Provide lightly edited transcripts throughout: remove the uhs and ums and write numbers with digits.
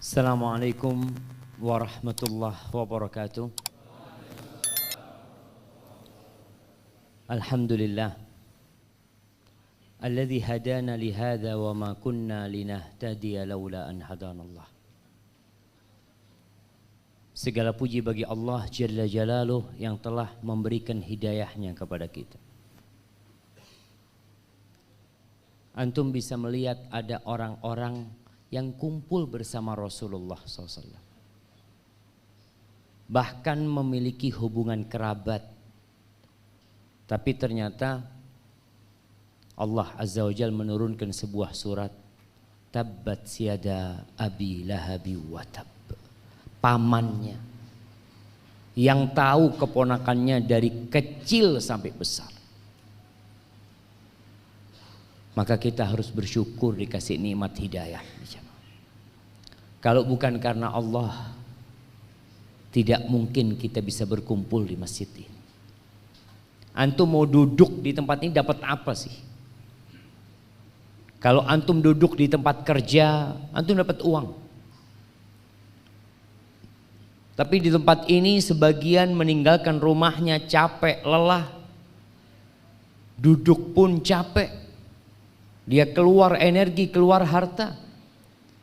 Assalamualaikum warahmatullahi wabarakatuh. Alhamdulillah alladzi hadana li hadza wa ma kunna linahtadiya laula an hadanallah. Segala puji bagi Allah Jalla Jalaluh yang telah memberikan hidayahnya kepada kita. Antum bisa melihat ada orang-orang yang kumpul bersama Rasulullah SAW, bahkan memiliki hubungan kerabat, tapi ternyata Allah Azza wa Jalla menurunkan sebuah surat, Tabbat siada abi lahabi watab. Pamannya yang tahu keponakannya dari kecil sampai besar. Maka kita harus bersyukur dikasih nikmat hidayah. Kalau bukan karena Allah, tidak mungkin kita bisa berkumpul di masjid ini. Antum mau duduk di tempat ini dapat apa sih? Kalau antum duduk di tempat kerja, antum dapat uang. Tapi di tempat ini sebagian meninggalkan rumahnya capek, lelah. Duduk pun capek. Dia keluar energi, keluar harta.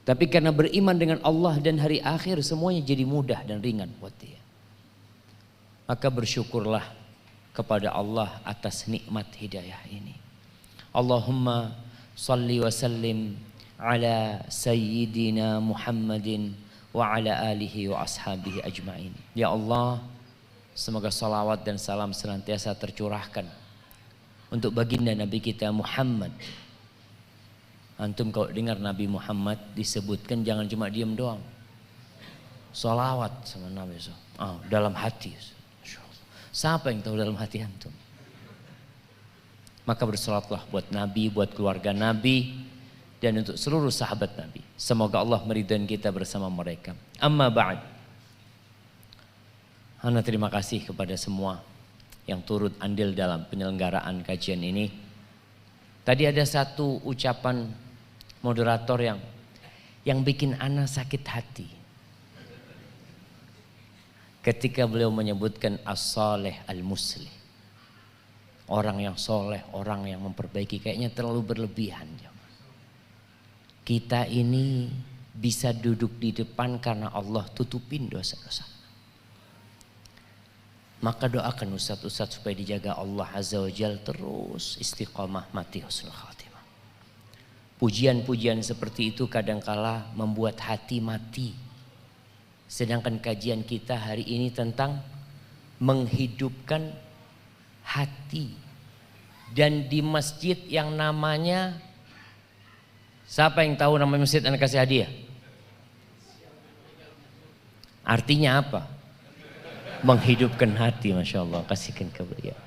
Tapi karena beriman dengan Allah dan hari akhir, semuanya jadi mudah dan ringan buat dia. Maka bersyukurlah kepada Allah atas nikmat hidayah ini. Allahumma salli wa sallim ala sayyidina Muhammadin wa ala alihi wa ashabihi ajma'in. Ya Allah, semoga salawat dan salam senantiasa tercurahkan untuk baginda Nabi kita Muhammad. Antum kalau dengar Nabi Muhammad disebutkan jangan cuma diam doang. Salawat sama Nabi dalam hati. Siapa yang tahu dalam hati antum? Maka bersolatlah buat Nabi, buat keluarga Nabi, dan untuk seluruh sahabat Nabi. Semoga Allah meridhai kita bersama mereka. Amma ba'd. Ana terima kasih kepada semua yang turut andil dalam penyelenggaraan kajian ini. Tadi ada satu ucapan moderator yang bikin ana sakit hati. Ketika beliau menyebutkan as-salih al-muslih. Orang yang soleh, orang yang memperbaiki, kayaknya terlalu berlebihan. Kita ini bisa duduk di depan karena Allah tutupin dosa-dosa. Maka doakan ustadz-ustadz supaya dijaga Allah Azza wa Jalla terus istiqamah mati husnul khatimah. Pujian-pujian seperti itu kadangkala membuat hati mati. Sedangkan kajian kita hari ini tentang menghidupkan hati. Dan di masjid yang namanya, siapa yang tahu nama masjid anak kasih hadiah? Artinya apa? Menghidupkan hati, Masya Allah, kasihkan ke beliau.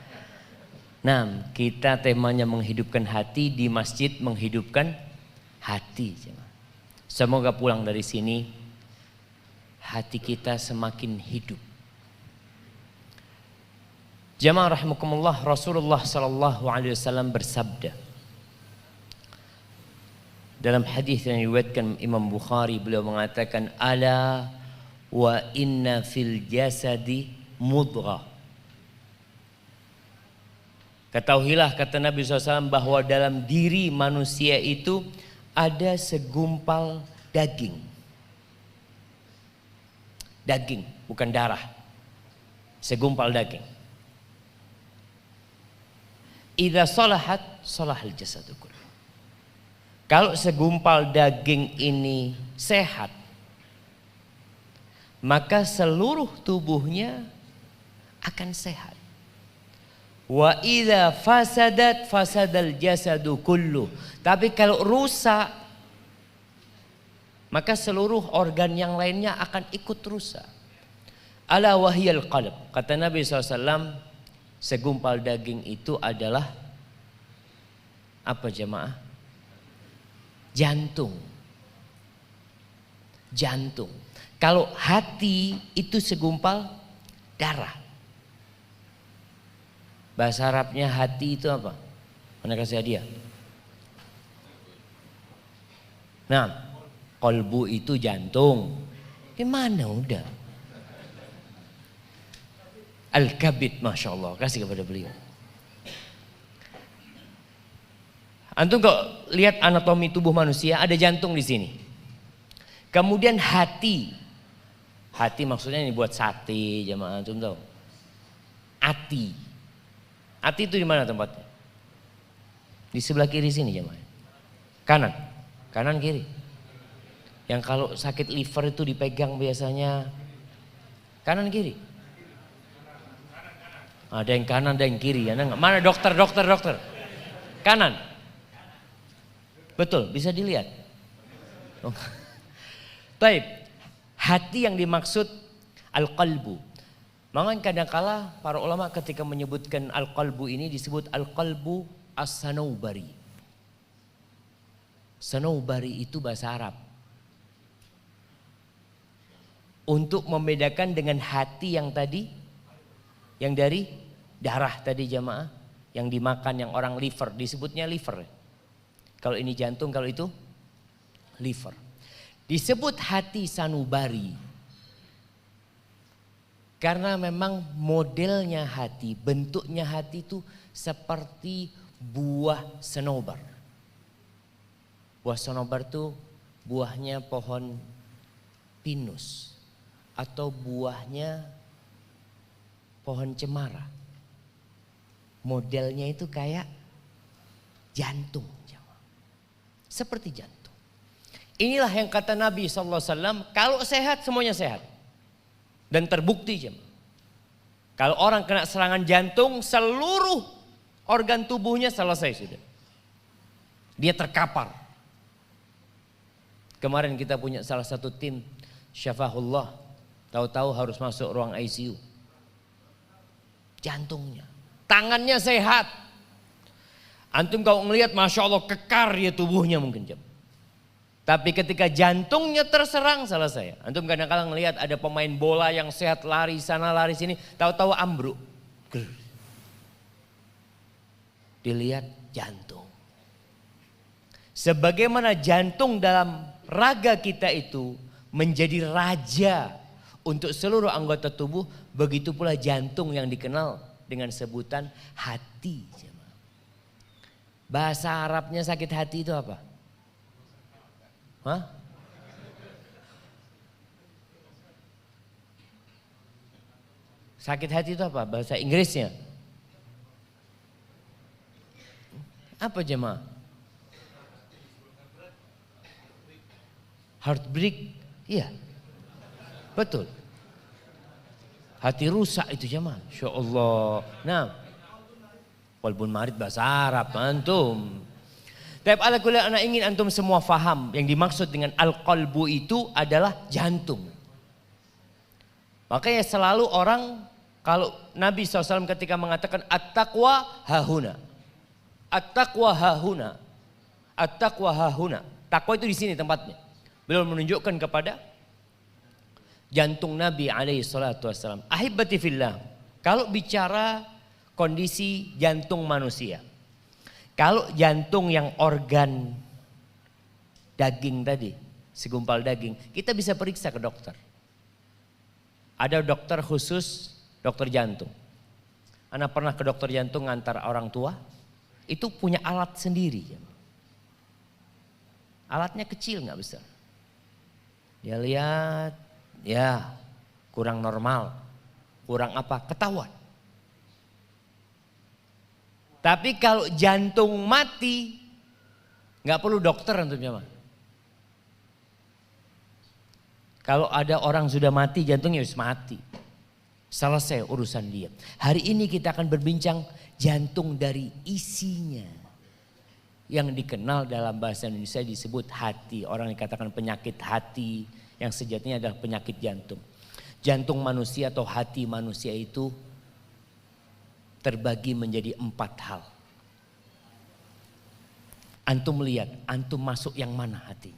Nah, kita temanya menghidupkan hati di masjid, menghidupkan hati. Semoga pulang dari sini hati kita semakin hidup. Jamaah rahimakumullah, Rasulullah sallallahu alaihi wasallam bersabda dalam hadis yang diriwayatkan Imam Bukhari, beliau mengatakan, ala wa inna fil jasadi mudghah. Ketahuilah, kata Nabi SAW, bahwa dalam diri manusia itu ada segumpal daging. Daging, bukan darah. Segumpal daging. Idza salahat, salahal jasadu kullu. Kalau segumpal daging ini sehat, maka seluruh tubuhnya akan sehat. Wa idza fasadat fasadal jasadu kullu. Tapi kalau rusak, maka seluruh organ yang lainnya akan ikut rusak. Ala wahyal qalb. Kata Nabi SAW, segumpal daging itu adalah apa jemaah? Jantung. Jantung. Kalau hati itu segumpal darah. Bahasa Arabnya hati itu apa? Mana kasih hadiah? Nah, Kolbu itu jantung. Gimana udah? Al-kabid, Masya Allah, kasih kepada beliau. Antum kok lihat anatomi tubuh manusia, ada jantung di sini. Kemudian hati. Hati maksudnya ini buat sate, jamaah antum tahu. Ati. Ati itu di mana tempatnya? Di sebelah kiri sini jamaah. Kanan. Kanan kiri. Yang kalau sakit liver itu dipegang biasanya kanan kiri. Ada yang kanan, ada yang kiri. Mana dokter? Kanan. Betul, bisa dilihat. Taib. Hati yang dimaksud al-qalbu. Makanya kadang-kala para ulama ketika menyebutkan al-qalbu ini disebut al-qalbu as-sanaubari. Sanaubari itu bahasa Arab. Untuk membedakan dengan hati yang tadi, yang dari darah tadi jamaah, yang dimakan yang orang liver, disebutnya liver. Kalau ini jantung, kalau itu liver. Disebut hati sanubari. Karena memang modelnya hati, bentuknya hati itu seperti buah senobar. Buah senobar itu buahnya pohon pinus atau buahnya pohon cemara. Modelnya itu kayak jantung. Seperti jantung. Inilah yang kata Nabi SAW, kalau sehat semuanya sehat. Dan terbukti jemaah. Kalau orang kena serangan jantung, seluruh organ tubuhnya selesai sudah. Dia terkapar. Kemarin kita punya salah satu tim Syafahullah, tahu-tahu harus masuk ruang ICU. Jantungnya, tangannya sehat. Antum kalau ngelihat Masya Allah kekar ya tubuhnya mungkin jam. Tapi ketika jantungnya terserang selesai. Antum kadang-kadang ngelihat ada pemain bola yang sehat lari sana lari sini. Tahu-tahu ambruk. Dilihat jantung. Sebagaimana jantung dalam raga kita itu menjadi raja untuk seluruh anggota tubuh. Begitu pula jantung yang dikenal dengan sebutan hati. Bahasa Arabnya sakit hati itu apa? Hah? Sakit hati itu apa? Bahasa Inggrisnya? Apa jemaah? Heartbreak? Iya. Betul. Hati rusak itu jemaah. Insya Allah. Nah. Walaupun marid bahasa Arab antum. Tapi ala kulli anak ingin antum semua faham yang dimaksud dengan al-qalbu itu adalah jantung. Makanya selalu orang kalau Nabi SAW ketika mengatakan at-taqwa hahuna. At-taqwa hahuna. At-taqwa hahuna. Takwa itu di sini tempatnya. Beliau menunjukkan kepada jantung Nabi SAW. Ahibati fillah. Kalau bicara kondisi jantung manusia. Kalau jantung yang organ daging tadi, segumpal daging, kita bisa periksa ke dokter. Ada dokter khusus, dokter jantung. Anak pernah ke dokter jantung ngantar orang tua, itu punya alat sendiri. Alatnya kecil nggak besar. Dia lihat, ya kurang normal, kurang apa, ketahuan. Tapi kalau jantung mati, nggak perlu dokter untuk jemaah. Kalau ada orang sudah mati, jantungnya harus mati. Selesai urusan dia. Hari ini kita akan berbincang jantung dari isinya. Yang dikenal dalam bahasa Indonesia disebut hati. Orang yang katakan penyakit hati, yang sejatinya adalah penyakit jantung. Jantung manusia atau hati manusia itu terbagi menjadi 4 hal. Antum lihat, antum masuk yang mana hati?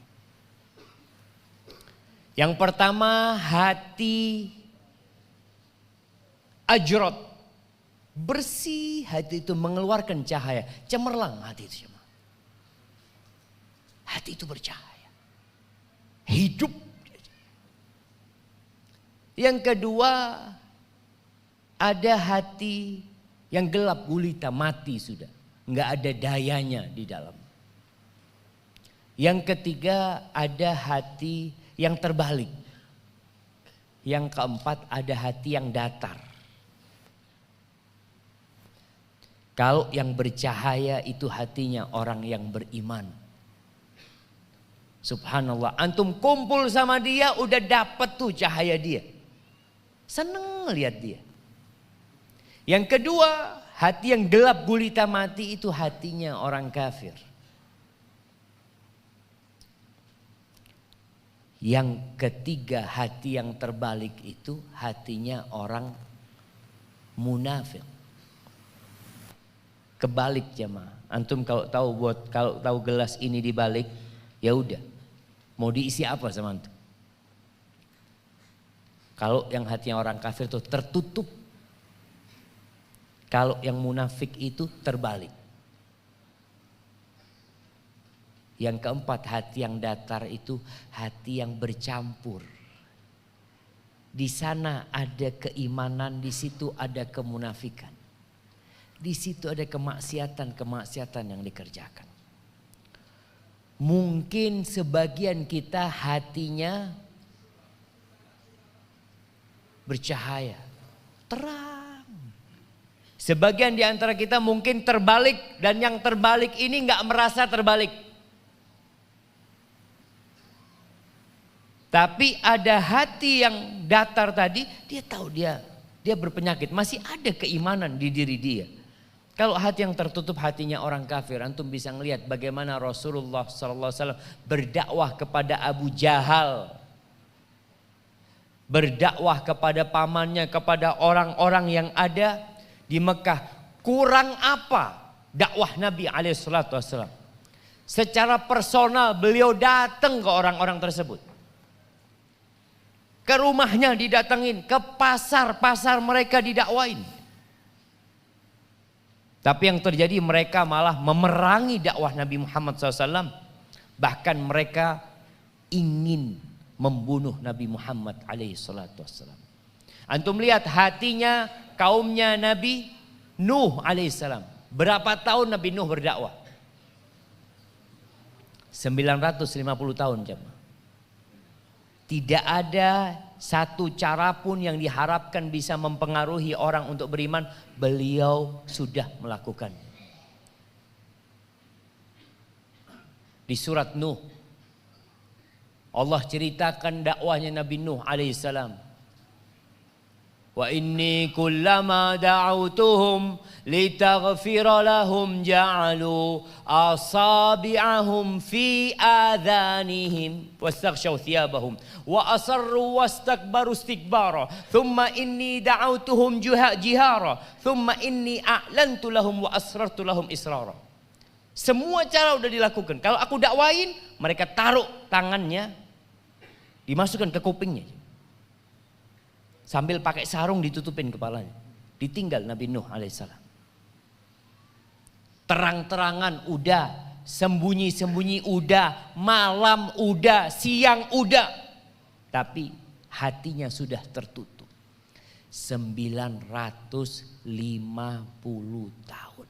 Yang pertama hati ajrot. Bersih, hati itu mengeluarkan cahaya. Cemerlang hati itu. Hati itu bercahaya. Hidup. Yang kedua, ada hati yang gelap gulita, mati sudah. Nggak ada dayanya di dalam. Yang ketiga, ada hati yang terbalik. Yang keempat, ada hati yang datar. Kalau yang bercahaya itu hatinya orang yang beriman. Subhanallah, antum kumpul sama dia udah dapet tuh cahaya dia. Seneng lihat dia. Yang kedua, hati yang gelap gulita mati itu hatinya orang kafir. Yang ketiga, hati yang terbalik itu hatinya orang munafik. Kebalik jemaah. Antum kalau tahu gelas ini dibalik, ya udah. Mau diisi apa sama antum? Kalau yang hatinya orang kafir itu tertutup. Kalau yang munafik itu terbalik. Yang keempat, hati yang datar itu hati yang bercampur. Di sana ada keimanan, di situ ada kemunafikan. Di situ ada kemaksiatan yang dikerjakan. Mungkin sebagian kita hatinya bercahaya, terang. Sebagian di antara kita mungkin terbalik, dan yang terbalik ini nggak merasa terbalik. Tapi ada hati yang datar tadi, dia tahu dia berpenyakit, masih ada keimanan di diri dia. Kalau hati yang tertutup, hatinya orang kafir, antum bisa ngelihat bagaimana Rasulullah SAW berdakwah kepada Abu Jahal. Berdakwah kepada pamannya, kepada orang-orang yang ada di Mekah. Kurang apa dakwah Nabi SAW? Secara personal beliau datang ke orang-orang tersebut. Ke rumahnya didatengin, ke pasar-pasar mereka didakwain. Tapi yang terjadi mereka malah memerangi dakwah Nabi Muhammad SAW. Bahkan mereka ingin membunuh Nabi Muhammad SAW. Antum lihat hatinya kaumnya Nabi Nuh alaihissalam. Berapa tahun Nabi Nuh berdakwah? 950 tahun jemaah. Tidak ada satu cara pun yang diharapkan bisa mempengaruhi orang untuk beriman, beliau sudah melakukan. Di surat Nuh, Allah ceritakan dakwahnya Nabi Nuh alaihissalam. Wa inni kullama da'autuhum litaghfira lahum ja'alu asabi'ahum fi adhanihim wastaghshaw thiyabahum wa asarru wastakbaru istikbara thumma inni da'autuhum jihara thumma inni a'lantu lahum wa asrartu lahum israra. Semua cara udah dilakukan. Kalau aku dakwain, mereka taruh tangannya, dimasukkan ke kupingnya, sambil pakai sarung ditutupin kepalanya. Ditinggal Nabi Nuh alaihissalam. Terang-terangan udah, sembunyi-sembunyi udah, malam udah, siang udah. Tapi hatinya sudah tertutup. 950 tahun.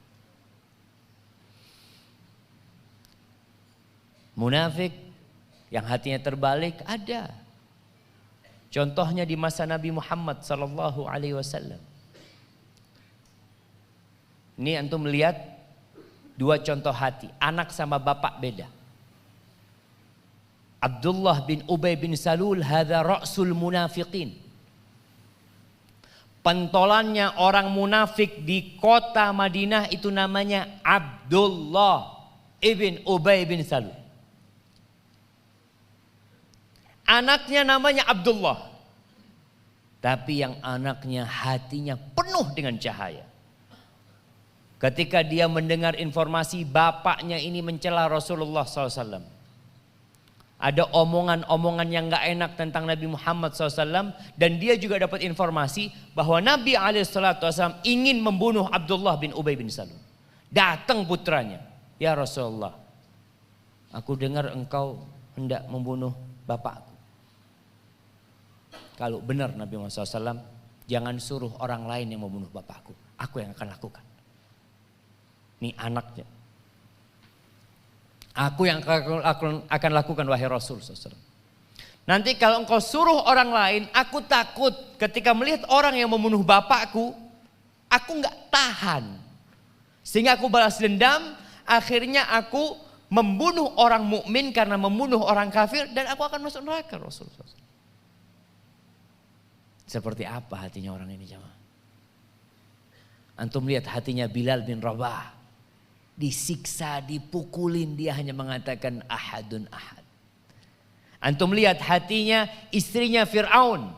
Munafik yang hatinya terbalik ada. Contohnya di masa Nabi Muhammad sallallahu alaihi wasallam. Ini antum melihat dua contoh hati, anak sama bapak beda. Abdullah bin Ubay bin Salul hadza ra'sul munafiqin. Pentolannya orang munafik di kota Madinah itu namanya Abdullah ibn Ubay bin Salul. Anaknya namanya Abdullah. Tapi yang anaknya hatinya penuh dengan cahaya. Ketika dia mendengar informasi bapaknya ini mencela Rasulullah SAW. Ada omongan-omongan yang gak enak tentang Nabi Muhammad SAW. Dan dia juga dapat informasi bahwa Nabi SAW ingin membunuh Abdullah bin Ubay bin Salul. Datang putranya. Ya Rasulullah, aku dengar engkau hendak membunuh bapakku. Kalau benar Nabi Muhammad SAW, jangan suruh orang lain yang membunuh bapakku. Aku yang akan lakukan. Ini anaknya. Aku yang akan lakukan wahai Rasul SAW. Nanti kalau engkau suruh orang lain, aku takut ketika melihat orang yang membunuh bapakku, aku nggak tahan. Sehingga aku balas dendam, akhirnya aku membunuh orang mukmin karena membunuh orang kafir dan aku akan masuk neraka Rasul SAW. Seperti apa hatinya orang ini jemaah? Antum lihat hatinya Bilal bin Rabah. Disiksa, dipukulin, dia hanya mengatakan ahadun ahad. Antum lihat hatinya istrinya Fir'aun.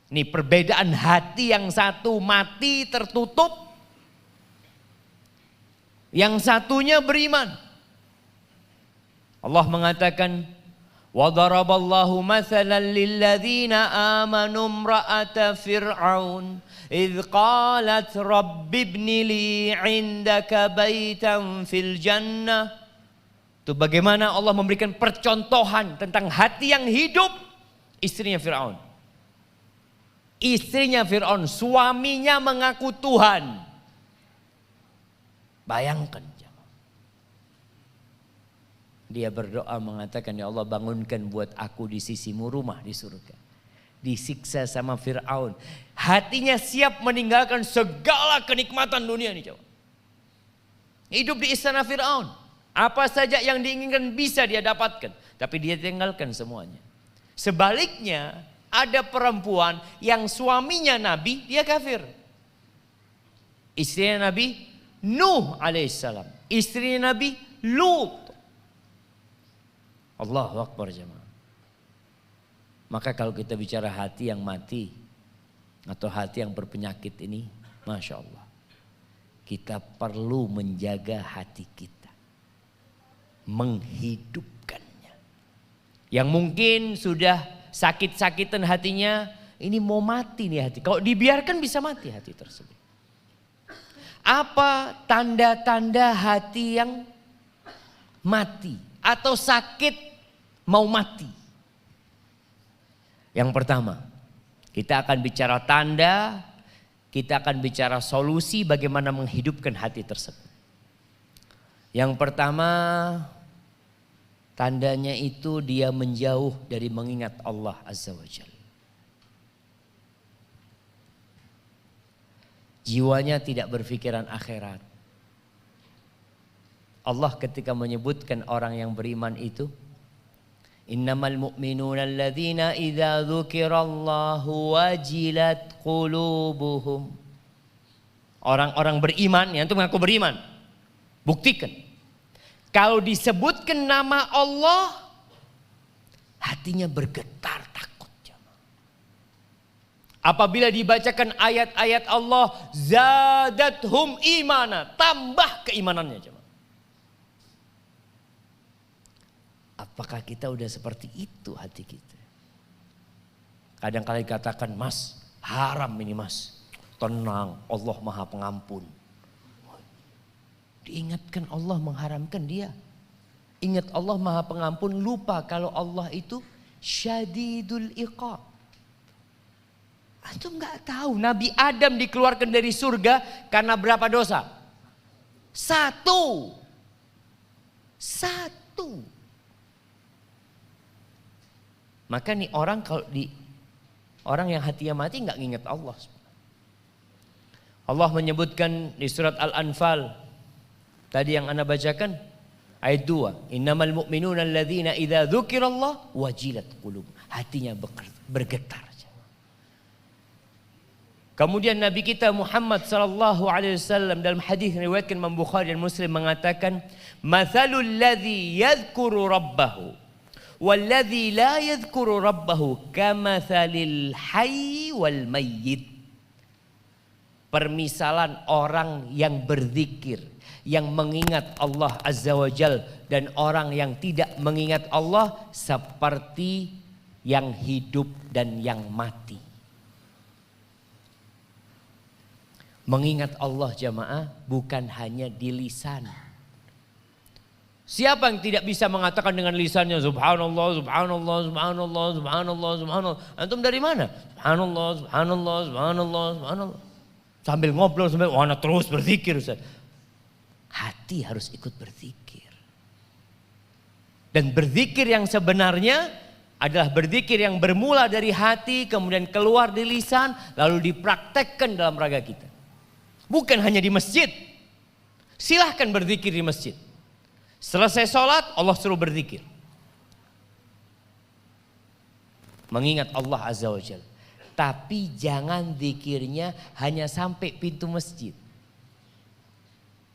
Ini perbedaan hati, yang satu mati tertutup, yang satunya beriman. Allah mengatakan, وَضَرَبَ اللَّهُ مَثَلًا لِلَّذِينَ آمَنُوا امْرَأَةَ فِرْعَوْنَ إِذْ قَالَتْ رَبِّ ابْنِ لِي عِندَكَ بَيْتًا فِي الْجَنَّةِ. Itu bagaimana Allah memberikan percontohan tentang hati yang hidup istrinya Fir'aun. Istrinya Fir'aun, suaminya mengaku Tuhan. Bayangkan. Dia berdoa mengatakan, ya Allah bangunkan buat aku di sisimu rumah di surga. Disiksa sama Fir'aun. Hatinya siap meninggalkan segala kenikmatan dunia ini. Coba. Hidup di istana Fir'aun. Apa saja yang diinginkan bisa dia dapatkan. Tapi dia tinggalkan semuanya. Sebaliknya ada perempuan yang suaminya Nabi, dia kafir. Istrinya Nabi Nuh alaihissalam. Istrinya Nabi Lut. Allahu Akbar jemaah. Maka kalau kita bicara hati yang mati atau hati yang berpenyakit ini, Masya Allah, kita perlu menjaga hati kita, menghidupkannya. Yang mungkin sudah sakit-sakitan hatinya, ini mau mati nih hati. Kalau dibiarkan bisa mati hati tersebut. Apa tanda-tanda hati yang mati atau sakit mau mati? Yang pertama, kita akan bicara tanda, kita akan bicara solusi bagaimana menghidupkan hati tersebut. Yang pertama, tandanya itu dia menjauh dari mengingat Allah Azza wa Jalla. Jiwanya tidak berpikiran akhirat. Allah ketika menyebutkan orang yang beriman itu, innamal mu'minuna alladzina idza dzukirallahu wajilat qulubuhum. Orang-orang beriman, yang itu mengaku beriman. Buktikan. Kalau disebutkan nama Allah, hatinya bergetar takut. Apabila dibacakan ayat-ayat Allah, zadathum imana, tambah keimanannya. Apakah kita udah seperti itu hati kita? Kadang-kadang dikatakan, mas haram ini mas. Tenang, Allah maha pengampun. Diingatkan Allah mengharamkan dia. Ingat Allah maha pengampun, lupa kalau Allah itu syadidul iqab. Antum nggak tahu Nabi Adam dikeluarkan dari surga karena berapa dosa? Satu. Maka nih orang orang yang hatinya mati nggak nginget Allah. Allah menyebutkan di surat Al-Anfal tadi yang Anda bacakan ayat 2, innamal mu'minuna alladzina idza dzukirallah wajilat qulub. Hatinya bergetar. Kemudian Nabi kita Muhammad sallallahu alaihi wasallam dalam hadis yang diriwayatkan Imam Bukhari dan Muslim mengatakan, "Matsalul ladzi yadhkuru rabbahu wal ladzi la yadhkuru rabbahu kamatsalil hayy wal mayyit." Permisalan orang yang berzikir, yang mengingat Allah Azza wa Jal, dan orang yang tidak mengingat Allah seperti yang hidup dan yang mati. Mengingat Allah jamaah bukan hanya di lisan. Siapa yang tidak bisa mengatakan dengan lisannya subhanallah, subhanallah, subhanallah, subhanallah, subhanallah. Antum dari mana? Subhanallah, subhanallah, subhanallah, subhanallah. Sambil ngobrol, sambil wana terus berzikir Ustaz. Hati harus ikut berzikir. Dan berzikir yang sebenarnya adalah berzikir yang bermula dari hati, kemudian keluar di lisan, lalu dipraktekkan dalam raga kita. Bukan hanya di masjid. Silahkan berzikir di masjid. Selesai sholat, Allah suruh berzikir. Mengingat Allah Azza wa Jalla. Tapi jangan zikirnya hanya sampai pintu masjid.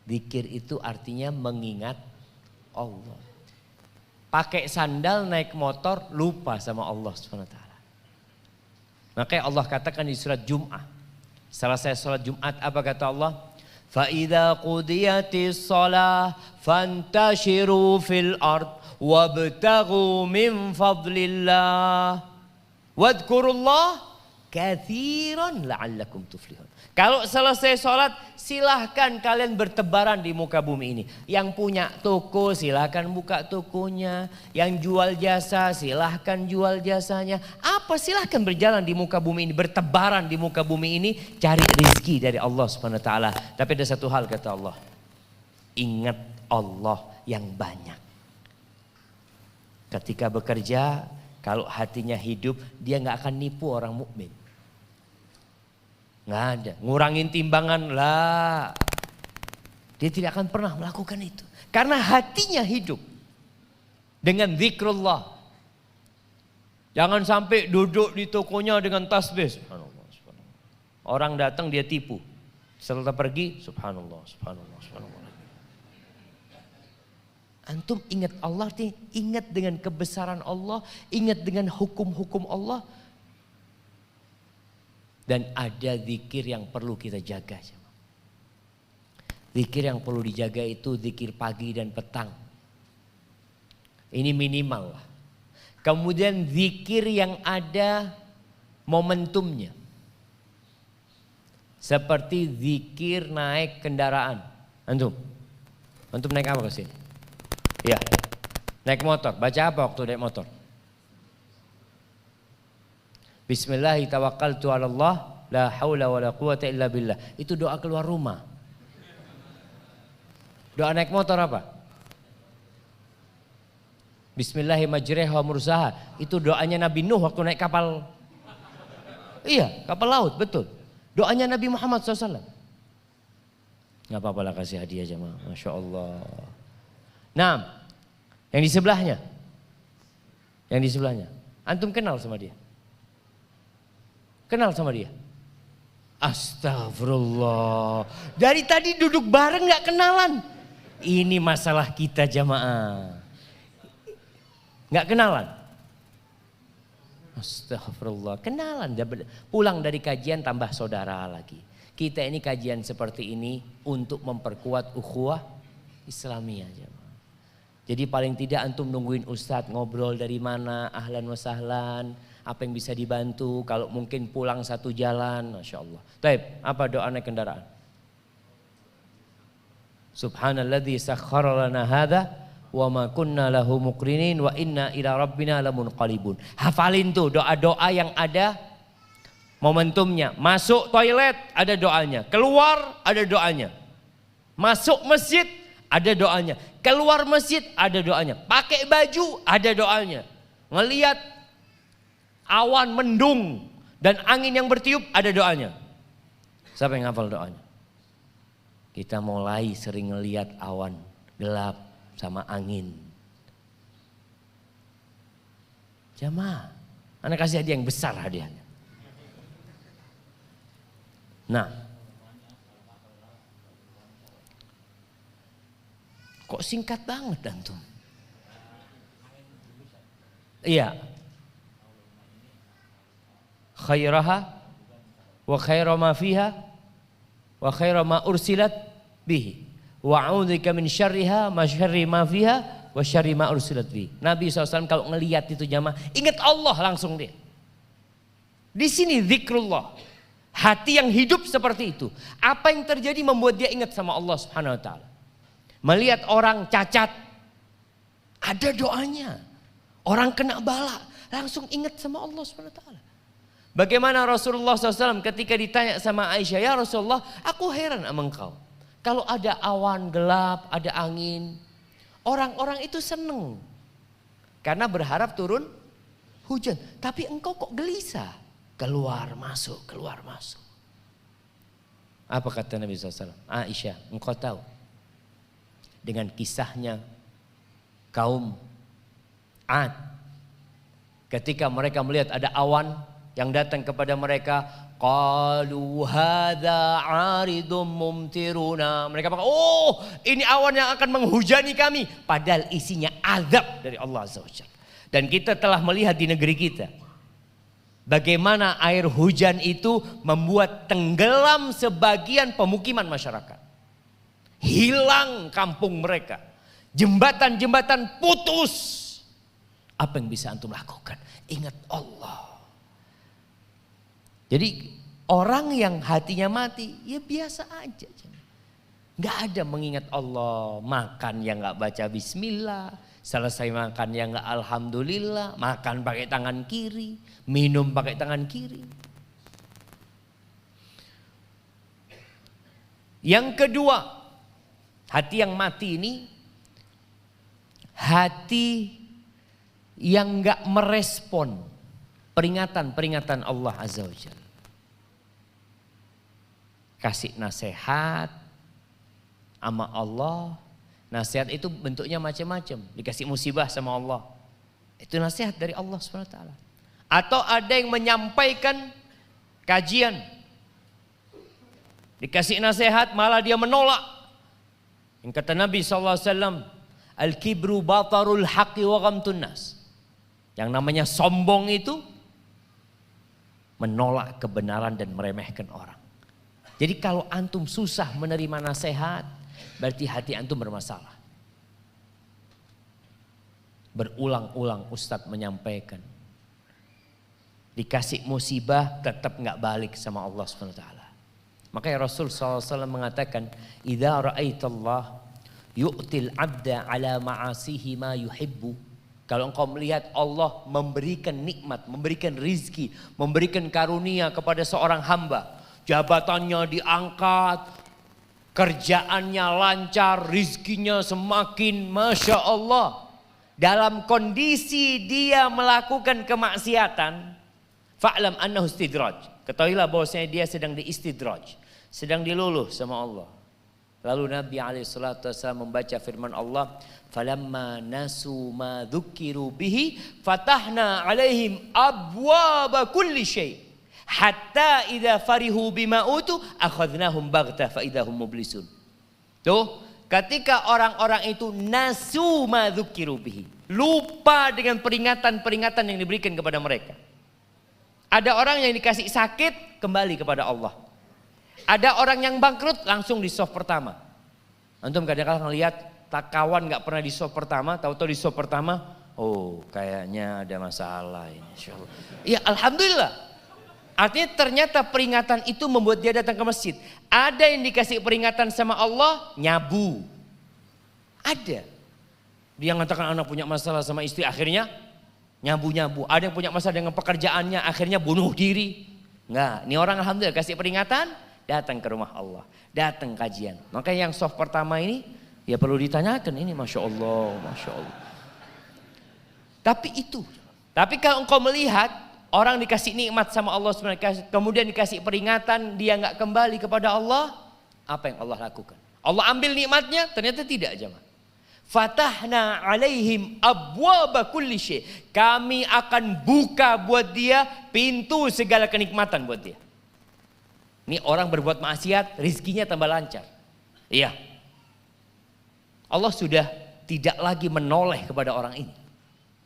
Zikir itu artinya mengingat Allah. Pakai sandal naik motor lupa sama Allah SWT. Makanya Allah katakan di surat Jum'ah. Selesai sholat Jumat apa kata Allah? فَإِذَا قُضِيَتِ الصَّلَاةِ فَانْتَشِرُوا فِي الْأَرْضِ وَابْتَغُوا مِنْ فَضْلِ اللَّهِ وَاذْكُرُوا اللَّهَ كَثِيرًا لَعَلَّكُمْ تُفْلِحُونَ. Kalau selesai sholat silahkan kalian bertebaran di muka bumi ini. Yang punya toko silahkan buka tokonya. Yang jual jasa silahkan jual jasanya. Apa silahkan berjalan di muka bumi ini. Bertebaran di muka bumi ini. Cari rezeki dari Allah SWT. Tapi ada satu hal kata Allah. Ingat Allah yang banyak. Ketika bekerja kalau hatinya hidup dia gak akan nipu orang mukmin. Nggak ada, ngurangin timbangan lah. Dia tidak akan pernah melakukan itu. Karena hatinya hidup dengan zikrullah. Jangan sampai duduk di tokonya dengan tasbih. Subhanallah, subhanallah. Orang datang dia tipu. Setelah pergi, subhanallah, subhanallah, subhanallah. Antum ingat Allah, ingat dengan kebesaran Allah, ingat dengan hukum-hukum Allah. Dan ada zikir yang perlu kita jaga. Zikir yang perlu dijaga itu zikir pagi dan petang. Ini minimal lah. Kemudian zikir yang ada momentumnya. Seperti zikir naik kendaraan. Antum naik apa ke sini? Ya, naik motor. Baca apa waktu naik motor? Bismillahi tawakkaltu ala Allah la haula wa la quwata illa billah. Itu doa keluar rumah. Doa naik motor apa? Bismillahi majriha wa mursaha. Itu doanya Nabi Nuh waktu naik kapal. Iya, kapal laut, betul. Doanya Nabi Muhammad SAW. Gak apa-apa lah kasih hadiah jemaah. Masya Allah. Nah, yang di sebelahnya. Yang di sebelahnya. Antum kenal sama dia? Kenal sama dia? Astagfirullah. Dari tadi duduk bareng gak kenalan. Ini masalah kita jamaah. Gak kenalan. Astagfirullah. Kenalan. Pulang dari kajian tambah saudara lagi. Kita ini kajian seperti ini untuk memperkuat ukhuwah Islamiyah jamaah. Jadi paling tidak antum nungguin ustadz ngobrol dari mana, ahlan wa sahlan. Apa yang bisa dibantu, kalau mungkin pulang satu jalan, Masya Allah. Taib, apa doa naik kendaraan? Subhanalladzi sakhkhara lana hadza wa ma kunna lahu muqrinin wa inna ila rabbina lamunqalibun. Hafalin tuh doa-doa yang ada momentumnya. Masuk toilet ada doanya, keluar ada doanya. Masuk masjid ada doanya, keluar masjid ada doanya. Pakai baju ada doanya. Ngelihat awan mendung dan angin yang bertiup ada doanya. Siapa yang hafal doanya? Kita mulai sering ngelihat awan gelap sama angin. Jamaah, anak kasih hadiah yang besar hadiahnya. Nah, kok singkat banget antum? Iya. Khairaha wa khaira ma fiha wa khaira ma ursilat bihi wa a'udzika min syarriha ma syarri ma fiha wa syarri ma ursilat bihi. Nabi SAW kalau ngelihat itu jamaah ingat Allah langsung dia. Di sini zikrullah. Hati yang hidup seperti itu. Apa yang terjadi membuat dia ingat sama Allah Subhanahu wa taala. Melihat orang cacat Ada doanya. Orang kena bala langsung ingat sama Allah SWT. Bagaimana Rasulullah SAW ketika ditanya sama Aisyah, ya Rasulullah, aku heran sama engkau. Kalau ada awan gelap, ada angin, orang-orang itu seneng. Karena berharap turun hujan. Tapi engkau kok gelisah. Keluar masuk, keluar masuk. Apa kata Nabi SAW? Aisyah, engkau tahu. Dengan kisahnya kaum Ad. Ketika mereka melihat ada awan yang datang kepada mereka, qalu hadza 'aridum mumtiruna. Mereka bilang, "Oh, ini awan yang akan menghujani kami." Padahal isinya azab dari Allah Azza wa Jalla. Dan kita telah melihat di negeri kita bagaimana air hujan itu membuat tenggelam sebagian pemukiman masyarakat. Hilang kampung mereka. Jembatan-jembatan putus. Apa yang bisa antum lakukan? Ingat Allah. Jadi orang yang hatinya mati, ya biasa aja. Gak ada mengingat Allah. Makan yang gak baca bismillah. Selesai makan yang gak alhamdulillah. Makan pakai tangan kiri. Minum pakai tangan kiri. Yang kedua, hati yang mati ini hati yang gak merespon peringatan-peringatan Allah Azza wa Jalla. Kasih nasihat sama Allah. Nasihat itu bentuknya macam-macam. Dikasih musibah sama Allah. Itu nasihat dari Allah SWT. Atau ada yang menyampaikan kajian. Dikasih nasihat malah dia menolak. Yang kata Nabi SAW, Al-kibru batarul haqqi wa ghamtun nas. Yang namanya sombong itu menolak kebenaran dan meremehkan orang. Jadi kalau antum susah menerima nasihat, berarti hati antum bermasalah. Berulang-ulang Ustadz menyampaikan. Dikasih musibah tetap gak balik sama Allah SWT. Makanya Rasul SAW mengatakan, idza ra'aitallah yu'til abda ala ma'asihi ma yuhibbu. Kalau engkau melihat Allah memberikan nikmat, memberikan rizki, memberikan karunia kepada seorang hamba. Jabatannya diangkat, kerjaannya lancar, rizkinya semakin Masya Allah. Dalam kondisi dia melakukan kemaksiatan, fa'lam annahu istidraj. Ketahuilah bahwasanya dia sedang diistidraj, sedang diluluh sama Allah. Lalu Nabi SAW membaca firman Allah, falamma nasu ma dzukiru bihi fatahna alaihim abwaba kulli syai hatta idza farihu bima utu akhadnahum baghtah fa idahum mublisun. Tuh, ketika orang-orang itu nasu ma dzukiru bihi, lupa dengan peringatan-peringatan yang diberikan kepada mereka. Ada orang yang dikasih sakit kembali kepada Allah. Ada orang yang bangkrut langsung di soft pertama. Antum kadang-kadang lihat kawan nggak pernah di soft pertama, tahu-tahu di soft pertama, oh kayaknya ada masalah ini. Insyaallah. Ya alhamdulillah. Artinya ternyata peringatan itu membuat dia datang ke masjid. Ada yang dikasih peringatan sama Allah, nyabu. Ada. Dia mengatakan anak punya masalah sama istri, akhirnya nyabu-nyabu. Ada yang punya masalah dengan pekerjaannya, akhirnya bunuh diri. Enggak, ini orang alhamdulillah kasih peringatan, datang ke rumah Allah, datang kajian. Makanya yang soft pertama ini, ya perlu ditanyakan ini Masya Allah, Masya Allah. Tapi kalau engkau melihat orang dikasih nikmat sama Allah SWT, kemudian dikasih peringatan, dia nggak kembali kepada Allah, apa yang Allah lakukan? Allah ambil nikmatnya, ternyata tidak jemaah. Fatahna alaihim abwaba kulli syai. Kami akan buka buat dia pintu segala kenikmatan buat dia. Ini orang berbuat maksiat, rizkinya tambah lancar. Iya. Allah sudah tidak lagi menoleh kepada orang ini.